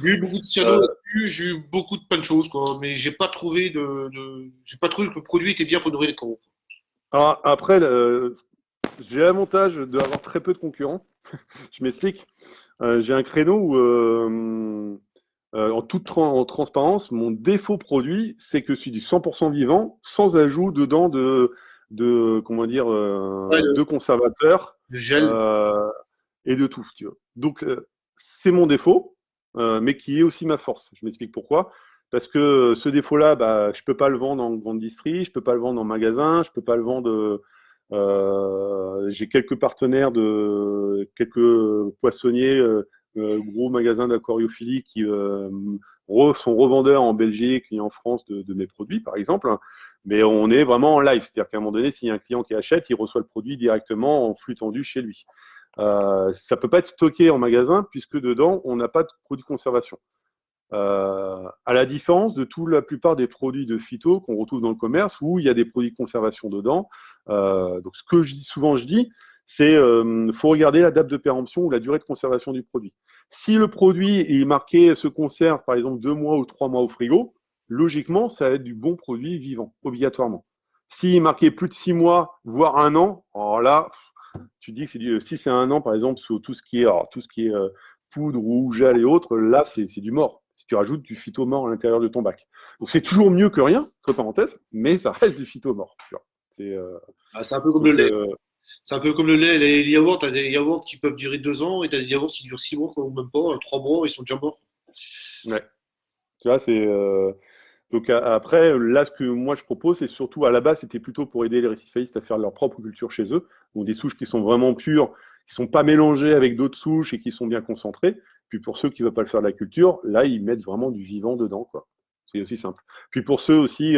eu beaucoup de cyano euh, là-dessus, j'ai eu beaucoup de plein de choses, quoi, mais j'ai pas trouvé que le produit était bien pour nourrir les coraux. après, j'ai l'avantage d'avoir très peu de concurrents. Je m'explique. J'ai un créneau où, en toute en transparence, mon défaut produit, c'est que je suis du 100% vivant, sans ajout dedans comment dire, Ouais, de conservateurs le gel. euh, et de tout, tu vois. Donc, c'est mon défaut, mais qui est aussi ma force. Je m'explique pourquoi. Parce que ce défaut-là, bah, je ne peux pas le vendre en grande distrie, je ne peux pas le vendre en magasin, je ne peux pas le vendre. J'ai quelques partenaires de quelques poissonniers, gros magasins d'aquariophilie qui sont revendeurs en Belgique et en France de mes produits, par exemple. Mais on est vraiment en live, c'est-à-dire qu'à un moment donné, s'il y a un client qui achète, il reçoit le produit directement en flux tendu chez lui. Ça ne peut pas être stocké en magasin puisque dedans, on n'a pas de produit de conservation. À la différence de toute la plupart des produits de phyto qu'on retrouve dans le commerce où il y a des produits de conservation dedans. Donc, ce que souvent je dis, c'est faut regarder la date de péremption ou la durée de conservation du produit. Si le produit est marqué se conserve par exemple 2 mois ou 3 mois au frigo, logiquement, ça va être du bon produit vivant, obligatoirement. S'il est marqué plus de 6 mois, voire un an, alors là, tu dis que si c'est un an, par exemple, sur tout ce qui est poudre ou gel et autres, là, c'est du mort. Si tu rajoutes du phyto mort à l'intérieur de ton bac. Donc, c'est toujours mieux que rien, entre parenthèses, mais ça reste du phyto mort. C'est, Ah, c'est un peu comme le donc, lait. C'est un peu comme le lait, les yaourts, t'as des yaourts qui peuvent durer 2 ans et t'as des yaourts qui durent 6 mois, quoi, ou même pas, 3 mois, ils sont déjà morts. ouais. Tu vois, donc après, là, ce que moi je propose, c'est surtout à la base, c'était plutôt pour aider les récidivistes à faire leur propre culture chez eux, donc des souches qui sont vraiment pures, qui sont pas mélangées avec d'autres souches et qui sont bien concentrées. Puis pour ceux qui ne veulent pas le faire de la culture, là, ils mettent vraiment du vivant dedans, quoi. C'est aussi simple. Puis pour ceux aussi,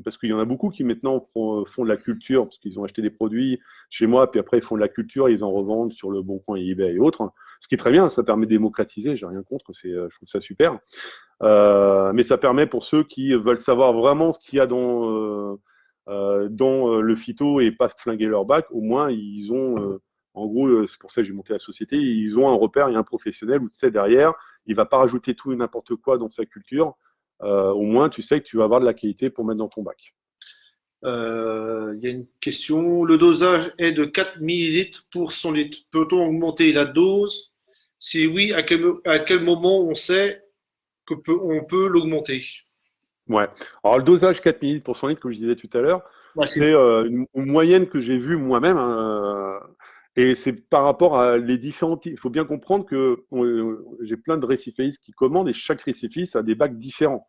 parce qu'il y en a beaucoup qui maintenant font de la culture, parce qu'ils ont acheté des produits chez moi, puis après ils font de la culture, ils en revendent sur le Bon Coin, eBay et autres. Ce qui est très bien, ça permet de démocratiser, j'ai rien contre, je trouve ça super. Mais ça permet pour ceux qui veulent savoir vraiment ce qu'il y a dans le phyto et pas flinguer leur bac, au moins ils ont, en gros, c'est pour ça que j'ai monté la société, ils ont un repère et un professionnel où tu sais derrière, il ne va pas rajouter tout et n'importe quoi dans sa culture. Au moins tu sais que tu vas avoir de la qualité pour mettre dans ton bac. Il y a une question. Le dosage est de 4 millilitres pour 100 litres. Peut-on augmenter la dose? Si oui, à quel moment on sait on peut l'augmenter? Ouais. Alors le dosage 4 ml pour 100 litres, comme je disais tout à l'heure, Ouais, c'est une moyenne que j'ai vue moi-même, hein, et c'est par rapport à les différents types. Il faut bien comprendre que j'ai plein de réciféistes qui commandent et chaque récifiste a des bacs différents.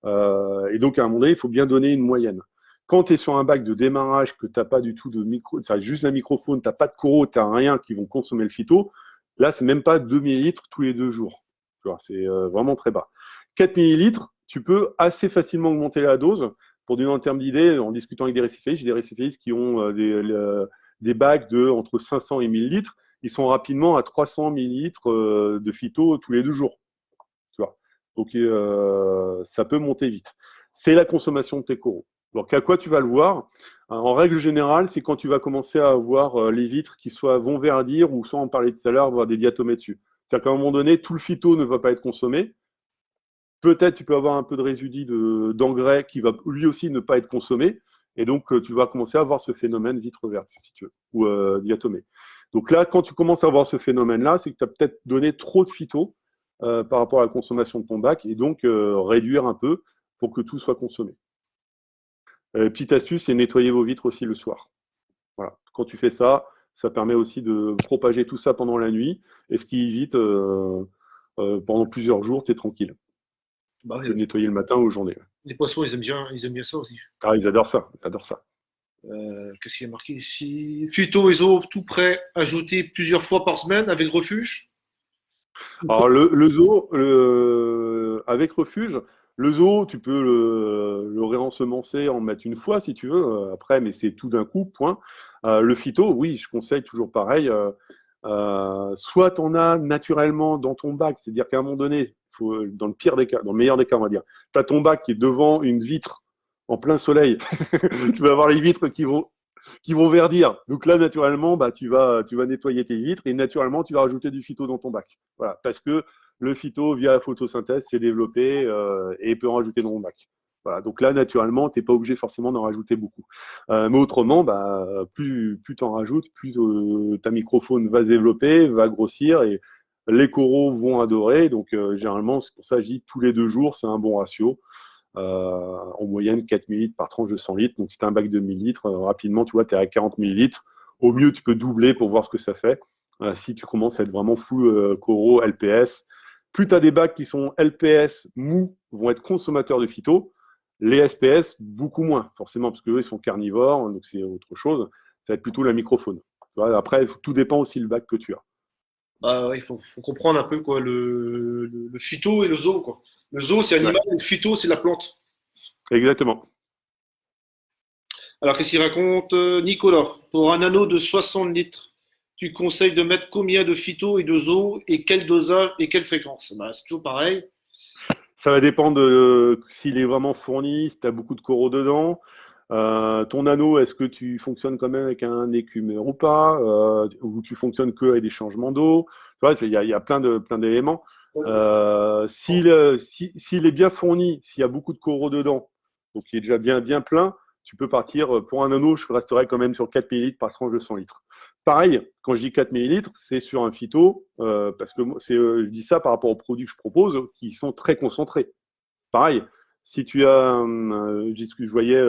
Et donc à un moment donné, il faut bien donner une moyenne. Quand tu es sur un bac de démarrage, que tu n'as pas du tout de micro, tu as juste la microphone, tu n'as pas de coraux, tu n'as rien qui vont consommer le phyto, là, c'est même pas 2 millilitres tous les 2 jours. Tu vois, c'est vraiment très bas. 4 millilitres, tu peux assez facilement augmenter la dose. Pour donner un terme d'idée, en discutant avec des réciféistes, j'ai des réciféistes qui ont des bacs de entre 500 et 1000 litres. Ils sont rapidement à 300 millilitres de phyto tous les 2 jours. Tu vois. Donc, ça peut monter vite. C'est la consommation de tes coraux. Donc, à quoi tu vas le voir? En règle générale, c'est quand tu vas commencer à avoir les vitres qui vont verdir ou soit on parlait tout à l'heure, avoir des diatomées dessus. C'est-à-dire qu'à un moment donné, tout le phyto ne va pas être consommé. Peut-être tu peux avoir un peu de résidu d'engrais qui va lui aussi ne pas être consommé. Et donc, tu vas commencer à avoir ce phénomène vitre verte, si tu veux, ou diatomée. Donc là, quand tu commences à avoir ce phénomène-là, c'est que tu as peut-être donné trop de phyto par rapport à la consommation de ton bac et donc réduire un peu pour que tout soit consommé. Petite astuce, c'est nettoyer vos vitres aussi le soir. Voilà. Quand tu fais ça, ça permet aussi de propager tout ça pendant la nuit et ce qui évite pendant plusieurs jours, tu es tranquille. Bah oui, Que de nettoyer le matin ou journée. les poissons, ils aiment bien ça aussi. Ah, ils adorent ça, ils adorent ça. Qu'est-ce qu'il y a marqué ici? Phyto, ISO, tout prêt, ajouté plusieurs fois par semaine avec refuge. Alors, le zoo, avec refuge, Le zoo, tu peux le réensemencer, en mettre une fois si tu veux, après, mais c'est tout d'un coup, point. Le phyto, oui, je conseille toujours pareil. Soit tu en as naturellement dans ton bac, c'est-à-dire qu'à un moment donné, dans le pire des cas, dans le meilleur des cas, on va dire, tu as ton bac qui est devant une vitre en plein soleil. Tu vas avoir les vitres qui vont verdir. Donc là, naturellement, bah, tu vas nettoyer tes vitres et naturellement, tu vas rajouter du phyto dans ton bac. Voilà, parce que le phyto, via la photosynthèse, s'est développé et peut en rajouter dans ton bac. Voilà, donc là, naturellement, tu n'es pas obligé forcément d'en rajouter beaucoup. Mais autrement, bah, plus tu en rajoutes, plus ta microfaune va se développer, va grossir et les coraux vont adorer. Donc, généralement, c'est pour ça que je dis tous les 2 jours, c'est un bon ratio. En moyenne 4 millilitres par tranche de 100 litres. Donc, si tu as un bac de 1000 litres, rapidement, tu vois, tu es à 40 millilitres. Au mieux, tu peux doubler pour voir ce que ça fait. Si tu commences à être vraiment full coraux, LPS, plus tu as des bacs qui sont LPS mous, vont être consommateurs de phyto. Les SPS, beaucoup moins, forcément, parce qu'eux, ils sont carnivores, donc c'est autre chose. Ça va être plutôt la microfaune. Après, tout dépend aussi le bac que tu as. Bah, ouais, faut comprendre un peu quoi, le phyto et le zoo, quoi. Le zoo, c'est Ouais, animal, le phyto, c'est la plante. exactement. Alors, qu'est-ce qu'il raconte Nicolas? Pour un anneau de 60 litres, tu conseilles de mettre combien de phyto et de zoo et quel dosage et quelle fréquence? Bah, c'est toujours pareil. Ça va dépendre de s'il est vraiment fourni, si tu as beaucoup de coraux dedans. Ton anneau, est-ce que tu fonctionnes quand même avec un écumeur ou pas, ou tu fonctionnes que avec des changements d'eau. Tu vois, il y a plein d'éléments. S'il est bien fourni, s'il y a beaucoup de coraux dedans, donc il est déjà bien plein, tu peux partir pour un anneau, je resterai quand même sur 4 millilitres par tranche de 100 litres. Pareil, quand je dis 4 millilitres, c'est sur un phyto, parce que je dis ça par rapport aux produits que je propose, qui sont très concentrés. Pareil, si tu as, je voyais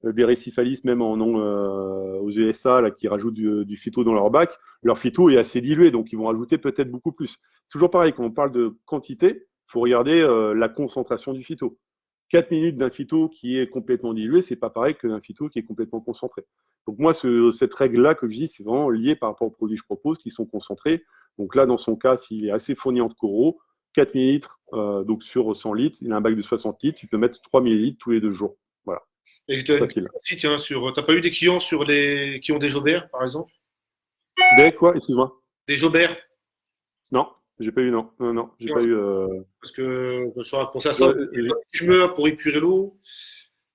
Bericifalis même aux USA là, qui rajoutent du phyto dans leur bac, leur phyto est assez dilué, donc ils vont rajouter peut-être beaucoup plus. C'est toujours pareil, quand on parle de quantité, il faut regarder la concentration du phyto. 4 minutes d'un phyto qui est complètement dilué, c'est pas pareil que d'un phyto qui est complètement concentré. Donc moi, cette règle-là, que je dis, c'est vraiment lié par rapport aux produits que je propose, qui sont concentrés. Donc là, dans son cas, s'il est assez fourni en coraux, 4 millilitres, donc sur 100 litres, il a un bac de 60 litres, tu peux mettre 3 millilitres tous les 2 jours. Voilà, Et tu as une facile. question aussi, tiens, t'as pas eu des clients qui ont des Jobert, par exemple? Dès quoi, excuse-moi? Des Jobert? Non, j'ai pas eu, non. Non, non, j'ai pas eu. Parce que je suis pensé à ça, Ouais, je meurs pour épurer l'eau.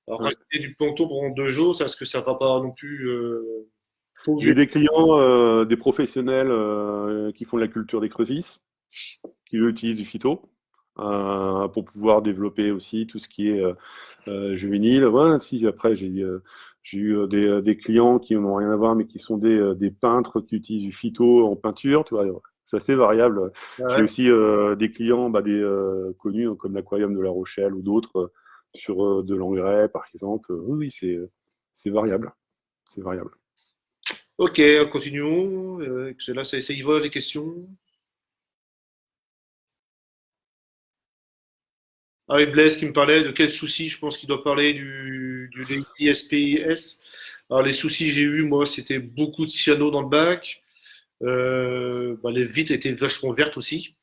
Alors, ouais. rajouter du plancton pendant 2 jours, ça, est-ce que ça va pas non plus J'ai polluer? des clients, des professionnels qui font de la culture des crevisses, qui eux utilisent du phyto pour pouvoir développer aussi tout ce qui est juvénile. Ouais, si, après, j'ai eu des clients qui n'ont rien à voir, mais qui sont des peintres qui utilisent du phyto en peinture. Tu vois, c'est assez variable. J'ai Ouais. aussi des clients connus comme l'Aquarium de La Rochelle ou d'autres sur de l'engrais, par exemple. Oui, oui, c'est variable. C'est variable. Ok, continuons. Là, ça y va, les questions. Ah oui, Blaise qui me parlait de quels soucis, je pense qu'il doit parler du ISPIS. Alors, les soucis que j'ai eus, moi, c'était beaucoup de cyano dans le bac. Bah, les vitres étaient vachement vertes aussi.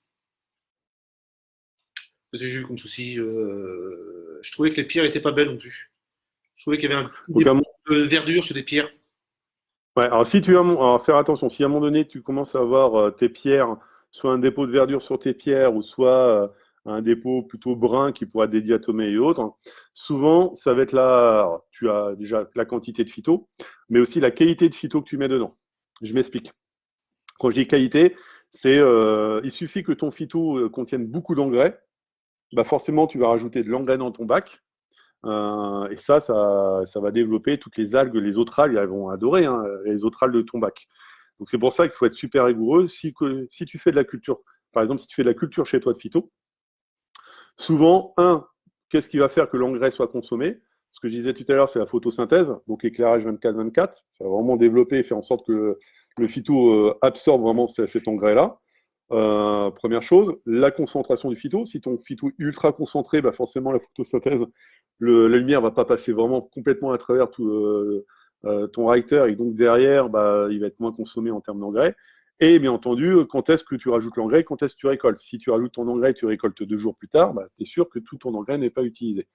Qu'est-ce que j'ai eu comme souci? Je trouvais que les pierres étaient pas belles non plus. Je trouvais qu'il y avait un petit Donc, début de verdure sur des pierres. ouais, alors si tu as, alors faire attention, si à un moment donné tu commences à avoir tes pierres, soit un dépôt de verdure sur tes pierres, ou soit un dépôt plutôt brun qui pourra être dédiatomé et autres, souvent ça va être là, alors, tu as déjà la quantité de phyto, mais aussi la qualité de phyto que tu mets dedans. Je m'explique. Quand je dis qualité, c'est il suffit que ton phyto contienne beaucoup d'engrais, bah forcément tu vas rajouter de l'engrais dans ton bac. Et ça va développer toutes les algues, les autres algues, elles vont adorer hein, les autres algues de ton bac. Donc c'est pour ça qu'il faut être super rigoureux. Si tu fais de la culture, par exemple, si tu fais de la culture chez toi de phyto, souvent, qu'est-ce qui va faire que l'engrais soit consommé? Ce que je disais tout à l'heure, c'est la photosynthèse, donc éclairage 24-24. Ça va vraiment développer et faire en sorte que le phyto absorbe vraiment cet engrais-là. Première chose, la concentration du phyto. Si ton phyto est ultra concentré, bah forcément la photosynthèse, la lumière ne va pas passer vraiment complètement à travers tout ton réacteur et donc derrière, bah, il va être moins consommé en termes d'engrais. Et bien entendu, quand est-ce que tu rajoutes l'engrais, quand est-ce que tu récoltes. Si tu rajoutes ton engrais et tu récoltes 2 jours plus tard, bah, tu es sûr que tout ton engrais n'est pas utilisé.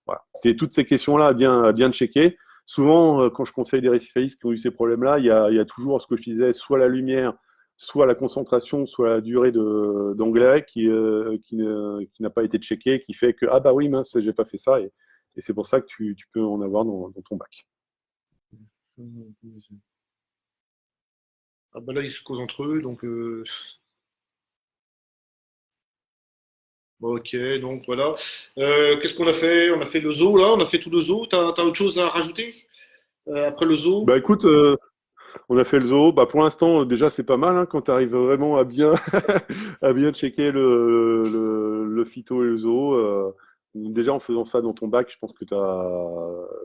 Voilà. C'est toutes ces questions-là à bien checker. Souvent, quand je conseille des récipialistes qui ont eu ces problèmes-là, il y a toujours ce que je disais, soit la lumière, soit la concentration, soit la durée d'engrais qui n'a pas été checkée, qui fait que, ah bah oui, mince, j'ai pas fait ça. Et c'est pour ça que tu peux en avoir dans ton bac. Ah bah là, ils se causent entre eux, donc bon, ok, donc voilà. Qu'est-ce qu'on a fait? On a fait le zoo là, on a fait tout le zoo. T'as autre chose à rajouter après le zoo? Bah écoute, on a fait le zoo. Bah, pour l'instant, déjà, c'est pas mal hein, quand tu arrives vraiment à bien, à bien checker le phyto et le zoo. Déjà, en faisant ça dans ton bac, je pense que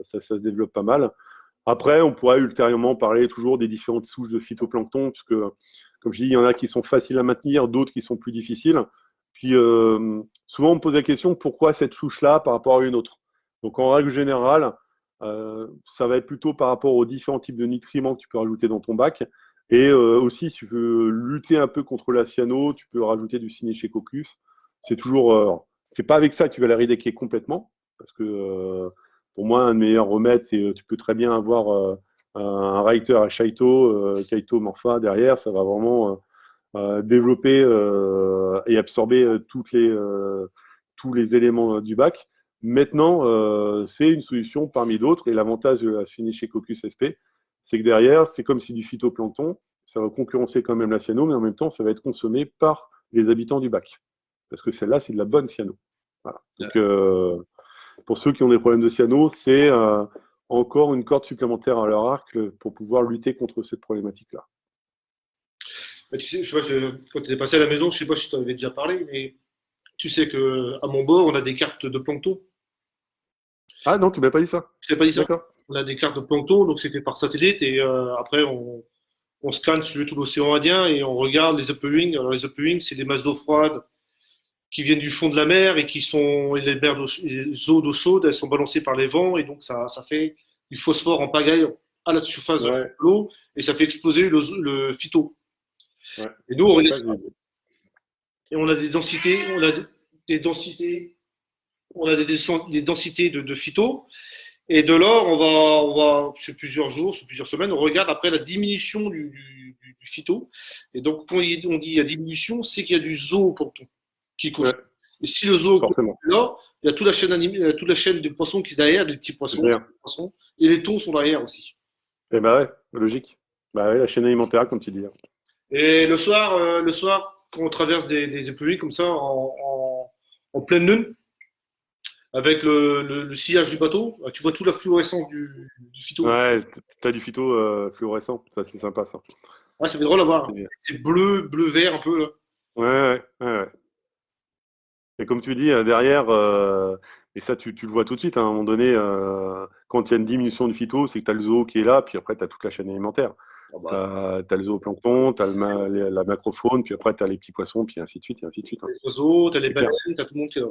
ça se développe pas mal. Après, on pourrait ultérieurement parler toujours des différentes souches de phytoplancton, puisque, comme je dis, il y en a qui sont faciles à maintenir, d'autres qui sont plus difficiles. Puis, souvent, on me pose la question pourquoi cette souche-là par rapport à une autre. Donc, en règle générale, ça va être plutôt par rapport aux différents types de nutriments que tu peux rajouter dans ton bac. Et aussi, si tu veux lutter un peu contre la cyano, tu peux rajouter du Synéchococcus. C'est toujours, c'est pas avec ça que tu vas l'éradiquer complètement, parce que pour moi, un meilleur remède, c'est tu peux très bien avoir un réacteur à Chaito Morpha derrière, ça va vraiment développer et absorber tous les éléments du bac. Maintenant, c'est une solution parmi d'autres. Et l'avantage de la Synéchococcus sp, c'est que derrière, c'est comme si du phytoplancton, ça va concurrencer quand même la cyano, mais en même temps, ça va être consommé par les habitants du bac. Parce que celle-là, c'est de la bonne cyano. Voilà. Donc, pour ceux qui ont des problèmes de cyano, c'est encore une corde supplémentaire à leur arc pour pouvoir lutter contre cette problématique-là. Bah, tu sais, je sais pas, quand tu es passé à la maison, je sais pas si tu en avais déjà parlé, mais tu sais que à mon bord, on a des cartes de plancton. Ah non, tu m'as pas dit ça. Je t'ai pas dit ça? D'accord. On a des cartes de plancton, donc c'est fait par satellite et après on scanne tout l'océan Indien et on regarde les upwelling. Alors les upwelling, c'est des masses d'eau froide qui viennent du fond de la mer et qui sont et les eaux d'eau chaude, elles sont balancées par les vents et donc ça fait du phosphore en pagaille à la surface de Ouais, l'eau et ça fait exploser le phyto. ouais. Et nous on Ouais, regarde ça, ça et on a des densités, des densités, on a des densités de phyto. Et de là, sur plusieurs jours, sur plusieurs semaines, on regarde après la diminution du phyto. Et donc, quand on dit il y a diminution, c'est qu'il y a du zooplancton qui cause. ouais, Et si le zooplancton forcément. est là, il y a toute la chaîne des poissons qui est derrière, des petits C'est poissons, des clair. gros poissons, et les thons sont derrière aussi. Eh ben ouais, logique. Bah ouais, la chaîne alimentaire, comme tu dis. Et le soir, quand on traverse des pluies comme ça, en pleine lune, avec le sillage du bateau, tu vois toute la fluorescence du phyto. Ouais, t'as du phyto fluorescent. Ça, c'est sympa, ça. Ah, ça fait drôle à voir. C'est bien. C'est bleu, bleu-vert un peu, là. Ouais, ouais, ouais, ouais. Et comme tu dis, derrière, et ça, tu le vois tout de suite, hein, à un moment donné, quand il y a une diminution du phyto, c'est que tu as le zoo qui est là, puis après, tu as toute la chaîne alimentaire. Ah Tu bah, as, le zooplancton, tu as la macrofaune, puis après, tu as les petits poissons, puis ainsi de suite, et ainsi de suite. t'as Hein. les oiseaux, t'as les C'est clair. baleines, t'as tout le monde qui est là.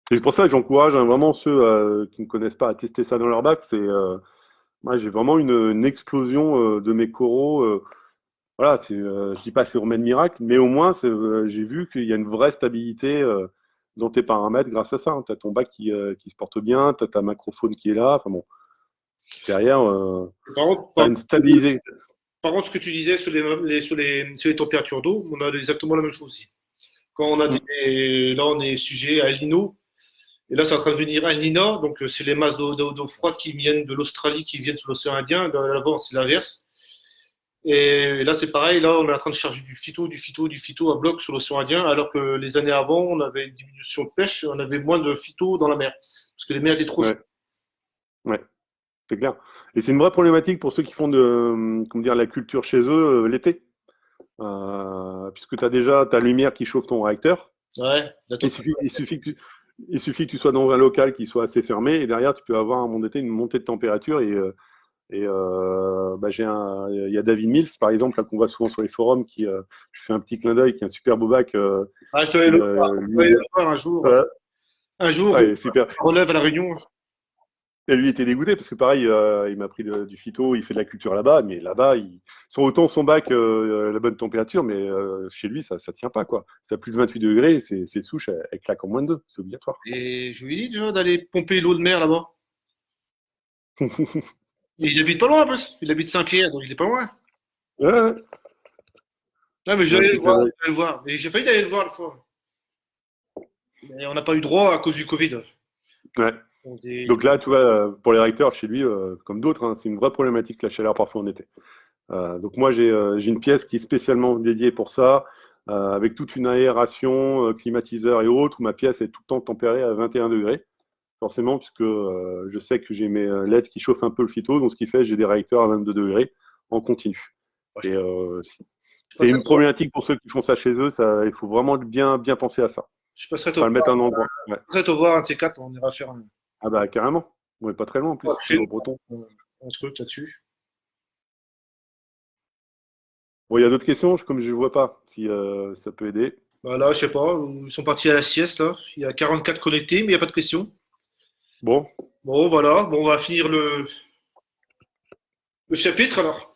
Et c'est pour ça que j'encourage hein, vraiment ceux qui ne connaissent pas à tester ça dans leur bac. Moi, j'ai vraiment une explosion de mes coraux. Voilà, je dis pas que c'est remède miracle, mais au moins, j'ai vu qu'il y a une vraie stabilité dans tes paramètres grâce à ça. Hein. Tu as ton bac qui se porte bien, tu as ta macrofaune qui est là. Enfin bon, derrière, Et Par contre, tu as par, une stabilité. par contre, ce que tu disais sur les températures d'eau, on a exactement la même chose aussi. Quand on a Mm. là, on est sujet à El Niño, et là, c'est en train de venir El Niño, donc c'est les masses d'eau froide qui viennent de l'Australie, qui viennent sur l'océan Indien. L'avant, c'est l'inverse. Et là, c'est pareil. Là, on est en train de charger du phyto à bloc sur l'océan Indien, alors que les années avant, on avait une diminution de pêche, on avait moins de phyto dans la mer, parce que les mers étaient trop chaudes. Ouais, ouais, c'est clair. Et c'est une vraie problématique pour ceux qui font comment dire, la culture chez eux l'été. Puisque tu as déjà ta lumière qui chauffe ton réacteur. Ouais, Il suffit, il suffit il suffit que tu sois dans un local qui soit assez fermé et derrière, tu peux avoir à un moment donné une montée de température. Il y a David Mills, par exemple, là, qu'on voit souvent sur les forums, je fais un petit clin d'œil, qui est un super beau bac. Ah, je devais Qui, le voir, je devais le voir un jour. euh, Un jour, ouais, super. relève à la Réunion. Et lui était dégoûté parce que pareil, il m'a pris du phyto, il fait de la culture là-bas, mais là-bas, autant son bac, la bonne température, mais chez lui, ça ne tient pas, quoi. Ça a plus de 28 degrés, ces souches, elles claquent en moins de 2, c'est obligatoire. Et je lui ai dit déjà d'aller pomper l'eau de mer là-bas. Et il habite pas loin en plus. Il habite Saint-Pierre, donc il est pas loin. Ouais, ouais. Ouais, mais Un j'allais le petit clin voir, d'œil. j'allais le voir. Et j'ai failli aller le voir une fois. Mais on n'a pas eu droit à cause du Covid. Ouais. Donc, Donc là, tu vois, pour les réacteurs, chez lui, comme d'autres, hein, c'est une vraie problématique la chaleur parfois en été. Donc moi, j'ai une pièce qui est spécialement dédiée pour ça, avec toute une aération, climatiseur et autres, où ma pièce est tout le temps tempérée à 21 degrés, forcément, puisque je sais que j'ai mes LED qui chauffent un peu le phyto, donc ce qui fait que j'ai des réacteurs à 22 degrés en continu. Et je c'est passerai une te voir. problématique pour ceux qui font ça chez eux, ça, il faut vraiment bien, bien penser à ça. Je passerai te Pas le mettre voir. à un endroit. Ouais. Je passerai te voir un de ces quatre. On ira faire Ah bah carrément. On n'est pas très loin en un plus, film, niveau breton. un truc là-dessus. Bon, il y a d'autres questions, comme je ne vois pas, si ça peut aider. Bah là, je sais pas. Ils sont partis à la sieste là. Il y a 44 connectés, mais il n'y a pas de questions. Bon, Bon, voilà. Bon, on va finir le chapitre alors.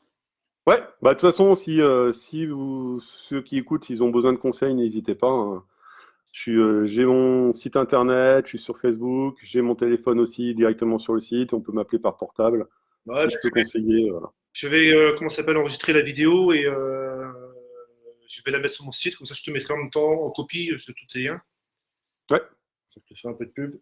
ouais, bah, de toute façon, si ceux qui écoutent, s'ils ont besoin de conseils, n'hésitez pas, hein. J'ai mon site internet, je suis sur Facebook, j'ai mon téléphone aussi directement sur le site, on peut m'appeler par portable. Ouais, Si je peux conseiller, voilà. je vais comment ça s'appelle, enregistrer la vidéo et je vais la mettre sur mon site. Comme ça, je te mettrai en même temps en copie sur tous tes liens. Ouais. Ça te fait un peu de pub.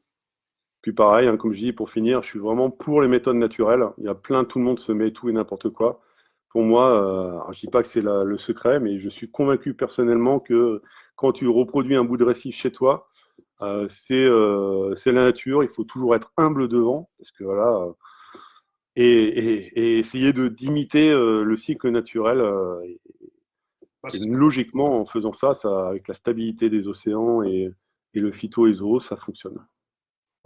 Puis pareil, hein, comme je dis, pour finir, je suis vraiment pour les méthodes naturelles. Il y a plein, tout le monde se met tout et n'importe quoi. Pour moi, alors, je dis pas que c'est le secret, mais je suis convaincu personnellement que quand tu reproduis un bout de récif chez toi, c'est la nature. Il faut toujours être humble devant, parce que voilà, et essayer d'imiter le cycle naturel. Ah, Et c'est logiquement, en faisant ça, avec la stabilité des océans et le phyto et zoos, ça fonctionne.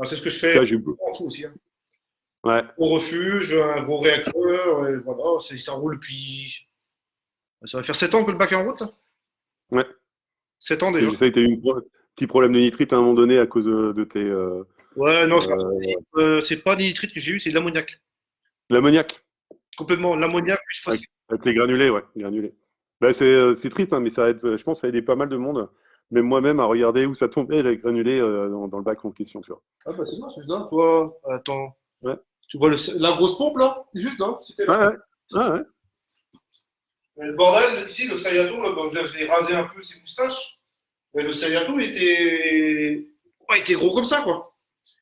c'est ce que je Tu fais vois, en tout aussi, hein. ouais, Au refuge, un gros réacteur, et voilà, ça roule depuis. Ça va faire 7 ans que le bac est en route, là. ouais. 7 ans déjà. Je sais que tu as eu un petit problème de nitrite à un moment donné à cause de tes. Ouais, non, Euh, c'est pas des nitrites que j'ai eu, c'est de l'ammoniac. L'ammoniac, Complètement. L'ammoniac plus phosphore. avec les granulés, ouais, les granulés. Bah, c'est triste, hein, mais ça aide, je pense que ça a aidé pas mal de monde, même moi-même, à regarder où ça tombait, les granulés dans le bac en question, tu vois. Ah bah c'est bon, c'est là, toi. Attends. Ouais, Tu vois la grosse pompe là? Juste là, c'était ouais, là. ouais. Ouais, ouais. Mais le bordel, ici, le Sayato, là, bon, là, je l'ai rasé un peu ses moustaches. Mais le Sayato était. Ouais, il était gros comme ça, quoi.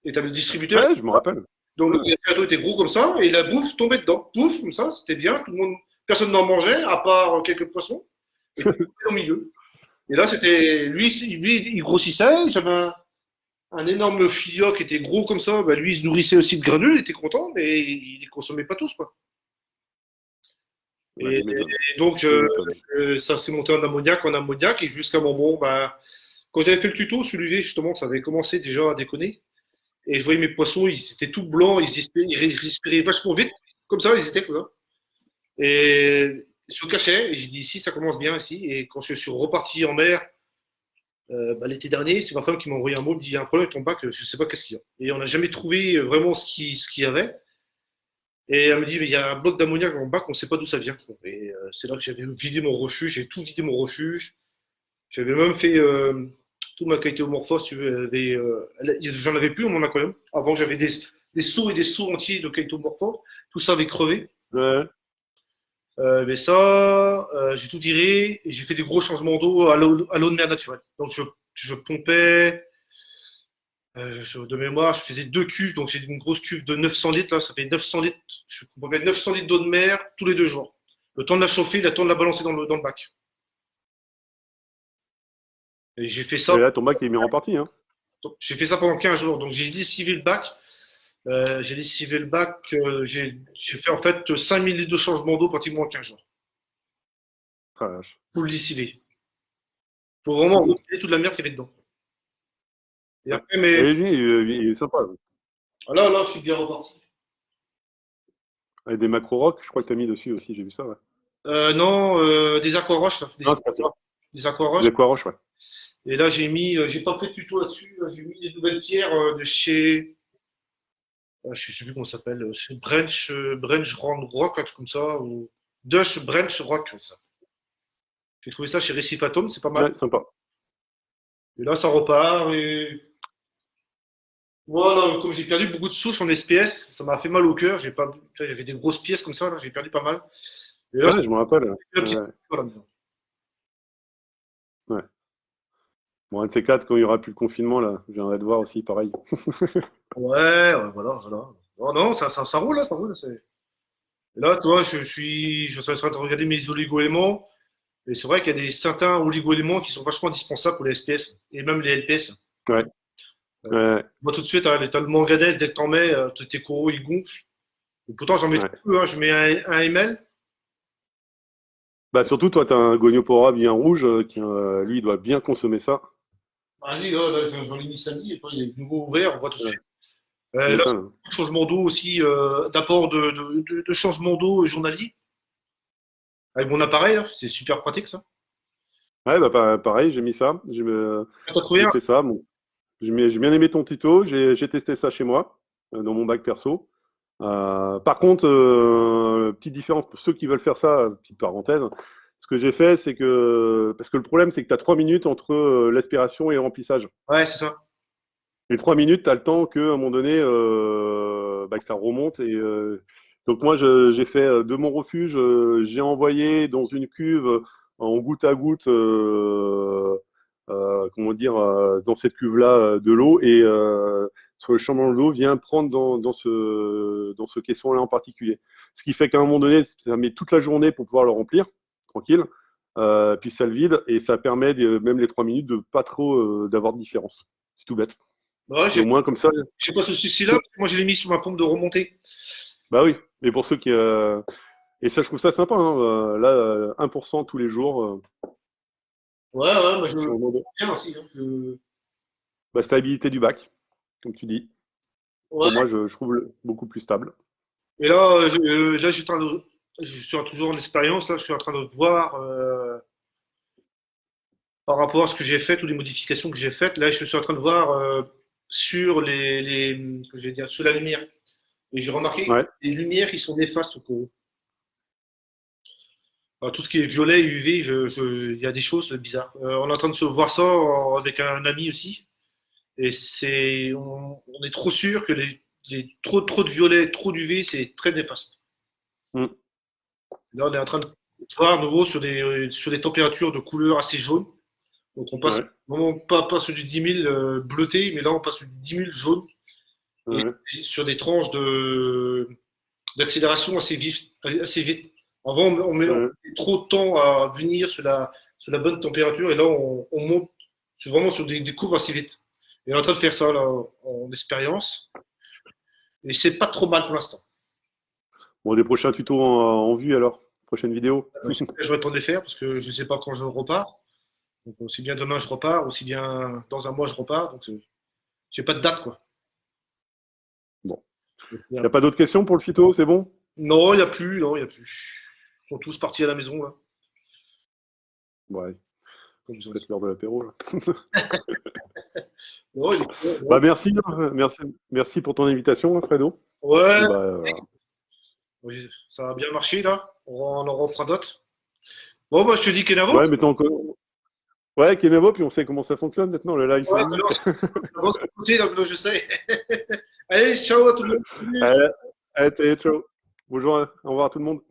Et t'avais le distributeur. Ouais, je me rappelle. Donc Ouais. le Sayato était gros comme ça, et la bouffe tombait dedans. Pouf, comme ça, c'était bien. Tout le monde, personne n'en mangeait, à part quelques poissons. Et tout tombait au milieu. Et là, c'était. Lui, il grossissait. J'avais un énorme fillot qui était gros comme ça. Bah, lui, il se nourrissait aussi de granules, il était content, mais il les consommait pas tous, quoi. Ouais, Et, tu m'étonnes. et donc, Tu m'étonnes. ça s'est monté en ammoniac, et jusqu'à un moment, bah, quand j'avais fait le tuto sur l'UV, justement, ça avait commencé déjà à déconner. Et je voyais mes poissons, ils étaient tout blancs, ils respiraient vachement vite, comme ça, ils étaient là. Et je se cachais, et j'ai dit, ici, ça commence bien, ici. Et quand je suis reparti en mer, bah, l'été dernier, c'est ma femme qui m'a envoyé un mot, elle me dit, il y a un problème avec ton bac, je ne sais pas qu'est-ce qu'il y a. Et on n'a jamais trouvé vraiment ce qu'il y avait. Et elle me dit, mais il y a un bloc d'ammoniac dans le bac, on ne sait pas d'où ça vient. Et c'est là que j'avais vidé mon refuge, j'ai tout vidé mon refuge. J'avais même fait toute ma qualité homorphose, tu veux, j'en avais plus dans mon aquarium. Avant, j'avais des seaux et des seaux entiers de qualité homorphose. Tout ça avait crevé. Ouais. Mais ça, j'ai tout viré et j'ai fait des gros changements d'eau à l'eau de mer naturelle. Donc, je pompais, de mémoire, je faisais 2 cuves. Donc, j'ai une grosse cuve de 900 litres. Là, ça fait 900 litres. Je pompais 900 litres d'eau de mer tous les 2 jours. Le temps de la chauffer, le temps de la balancer dans le bac. Et j'ai fait ça. Et là, ton bac est mis en partie, hein. J'ai fait ça pendant 15 jours. Donc, j'ai lessivé le bac. J'ai fait en fait 5000 litres de changement d'eau pratiquement en 15 jours. Ah, la vache. Pour le lessiver. Pour vraiment retirer toute la merde qu'il y avait dedans. Et Ouais. après, mais Et lui, il est sympa. là, je suis bien reparti. Avec des macro rock, je crois que tu as mis dessus aussi, j'ai vu ça, ouais. Non, des aquaroches, là, Non, c'est pas ça. des aquaroches. Des aquaroches, ouais. Et là, j'ai pas fait de tuto là-dessus. Là, j'ai mis des nouvelles pierres de chez. Je sais plus comment ça s'appelle. C'est Branch Rand Rock, un truc comme ça. Ou Dutch Branch Rock, ça. J'ai trouvé ça chez Récif Atom, c'est pas mal. Ouais, sympa. Et là, ça repart. Et voilà, comme j'ai perdu beaucoup de souches en SPS, ça m'a fait mal au cœur. J'ai pas... J'avais des grosses pièces comme ça, là, j'ai perdu pas mal. Et là, Ouais, je me rappelle. j'ai un petit Ouais, peu à la maison. ouais. Bon, un de ces quatre, quand il n'y aura plus le confinement, là, je viendrai te voir aussi, pareil. Ouais, ouais, voilà, voilà. Non, non, ça roule, là, ça roule. Et là, tu vois, je suis en train de regarder mes oligo-éléments. Et c'est vrai qu'il y a des certains oligo-éléments qui sont vachement indispensables pour les SPS et même les LPS. Ouais, ouais, Moi, tout de suite, hein, t'as le manganèse, dès que t'en mets, tes coraux, ils gonflent. Et pourtant, j'en mets ouais. très peu, hein. Je mets un ml. Bah, surtout, toi, tu as un goniopora bien rouge qui, lui, il doit bien consommer ça. Allez, là, j'en ai mis samedi, et puis il est de nouveau ouvert, on voit tout de Ouais, suite. tu Là, m'étonnes. changement d'eau aussi, d'apport de changement d'eau journalier avec mon appareil, hein. C'est super pratique, ça. Ouais, bah, pareil, j'ai mis ça. T'as trouvé J'ai un? fait ça. Bon. J'ai bien aimé ton tuto. J'ai testé ça chez moi, dans mon bac perso. Par contre, petite différence pour ceux qui veulent faire ça, petite parenthèse, ce que j'ai fait, c'est que, parce que le problème, c'est que tu as 3 minutes entre l'aspiration et le remplissage. Ouais, c'est ça. Les 3 minutes, tu as le temps qu'à un moment donné, bah, que ça remonte. Donc moi, j'ai fait de mon refuge, j'ai envoyé dans une cuve en goutte à goutte, comment dire, dans cette cuve-là de l'eau. Et sur le chamboulement d'eau vient prendre dans ce caisson-là en particulier. Ce qui fait qu'à un moment donné, ça met toute la journée pour pouvoir le remplir, tranquille. Puis ça le vide et ça permet, même les 3 minutes, de pas trop d'avoir de différence. C'est tout bête. Ouais, Et au moins, comme ça, je sais pas ce souci-là, parce que moi, je l'ai mis sur ma pompe de remontée. bah oui. Mais pour ceux qui. Et ça, je trouve ça sympa, hein. Là, 1% tous les jours, Ouais, ouais, moi, je changement d'eau. bien aussi, hein. Bah, stabilité du bac, comme tu dis. Ouais. Pour moi, je trouve beaucoup plus stable. Et là, là, je suis toujours en expérience, là, je suis en train de voir par rapport à ce que j'ai fait, toutes les modifications que j'ai faites. Là, je suis en train de voir sur que je vais dire, sur la lumière. Et j'ai remarqué que Ouais, les lumières qui sont néfastes au coraux. Alors, tout ce qui est violet, UV, il y a des choses bizarres. On est en train de se voir ça avec un ami aussi. Et on est trop sûr que trop de violet, trop d'UV, c'est très néfaste. mm, Là, on est en train de voir à nouveau sur des températures de couleur assez jaune. Donc, on passe ouais, vraiment pas sur du 10 000 bleuté, mais là, on passe sur du 10 000 jaune. Et ouais, sur des tranches d'accélération assez vite. Avant, on ouais. met trop de temps à venir sur la bonne température, et là, on monte vraiment sur des courbes assez vite. Et on est en train de faire ça là, en expérience, et c'est pas trop mal pour l'instant. Bon, des prochains tutos en vue alors. Prochaine vidéo. Je vais le temps de les faire parce que je ne sais pas quand je repars. Donc, aussi bien demain je repars, aussi bien dans un mois je repars. Donc, j'ai pas de date, quoi. Bon. Il n'y a pas d'autres questions pour le phyto, c'est bon? Non, il n'y a plus, non, il y a plus. Ils sont tous partis à la maison, là. Ouais, Comme ils ont dit. peut-être l'heure de l'apéro, là. Non, Bah, merci, hein. Merci pour ton invitation, hein, Fredo. Et ouais, bah, ça a bien marché, là. On en refera d'autres. Bon, bah, je te dis Kenavo. ouais, mais tant que. Ouais, Kenavo, puis on sait comment ça fonctionne maintenant, le live Ouais, streaming. avance de côté, là, je sais. Allez, ciao à tout le monde. Allez, allez, ciao. Bonjour, au revoir à tout le monde.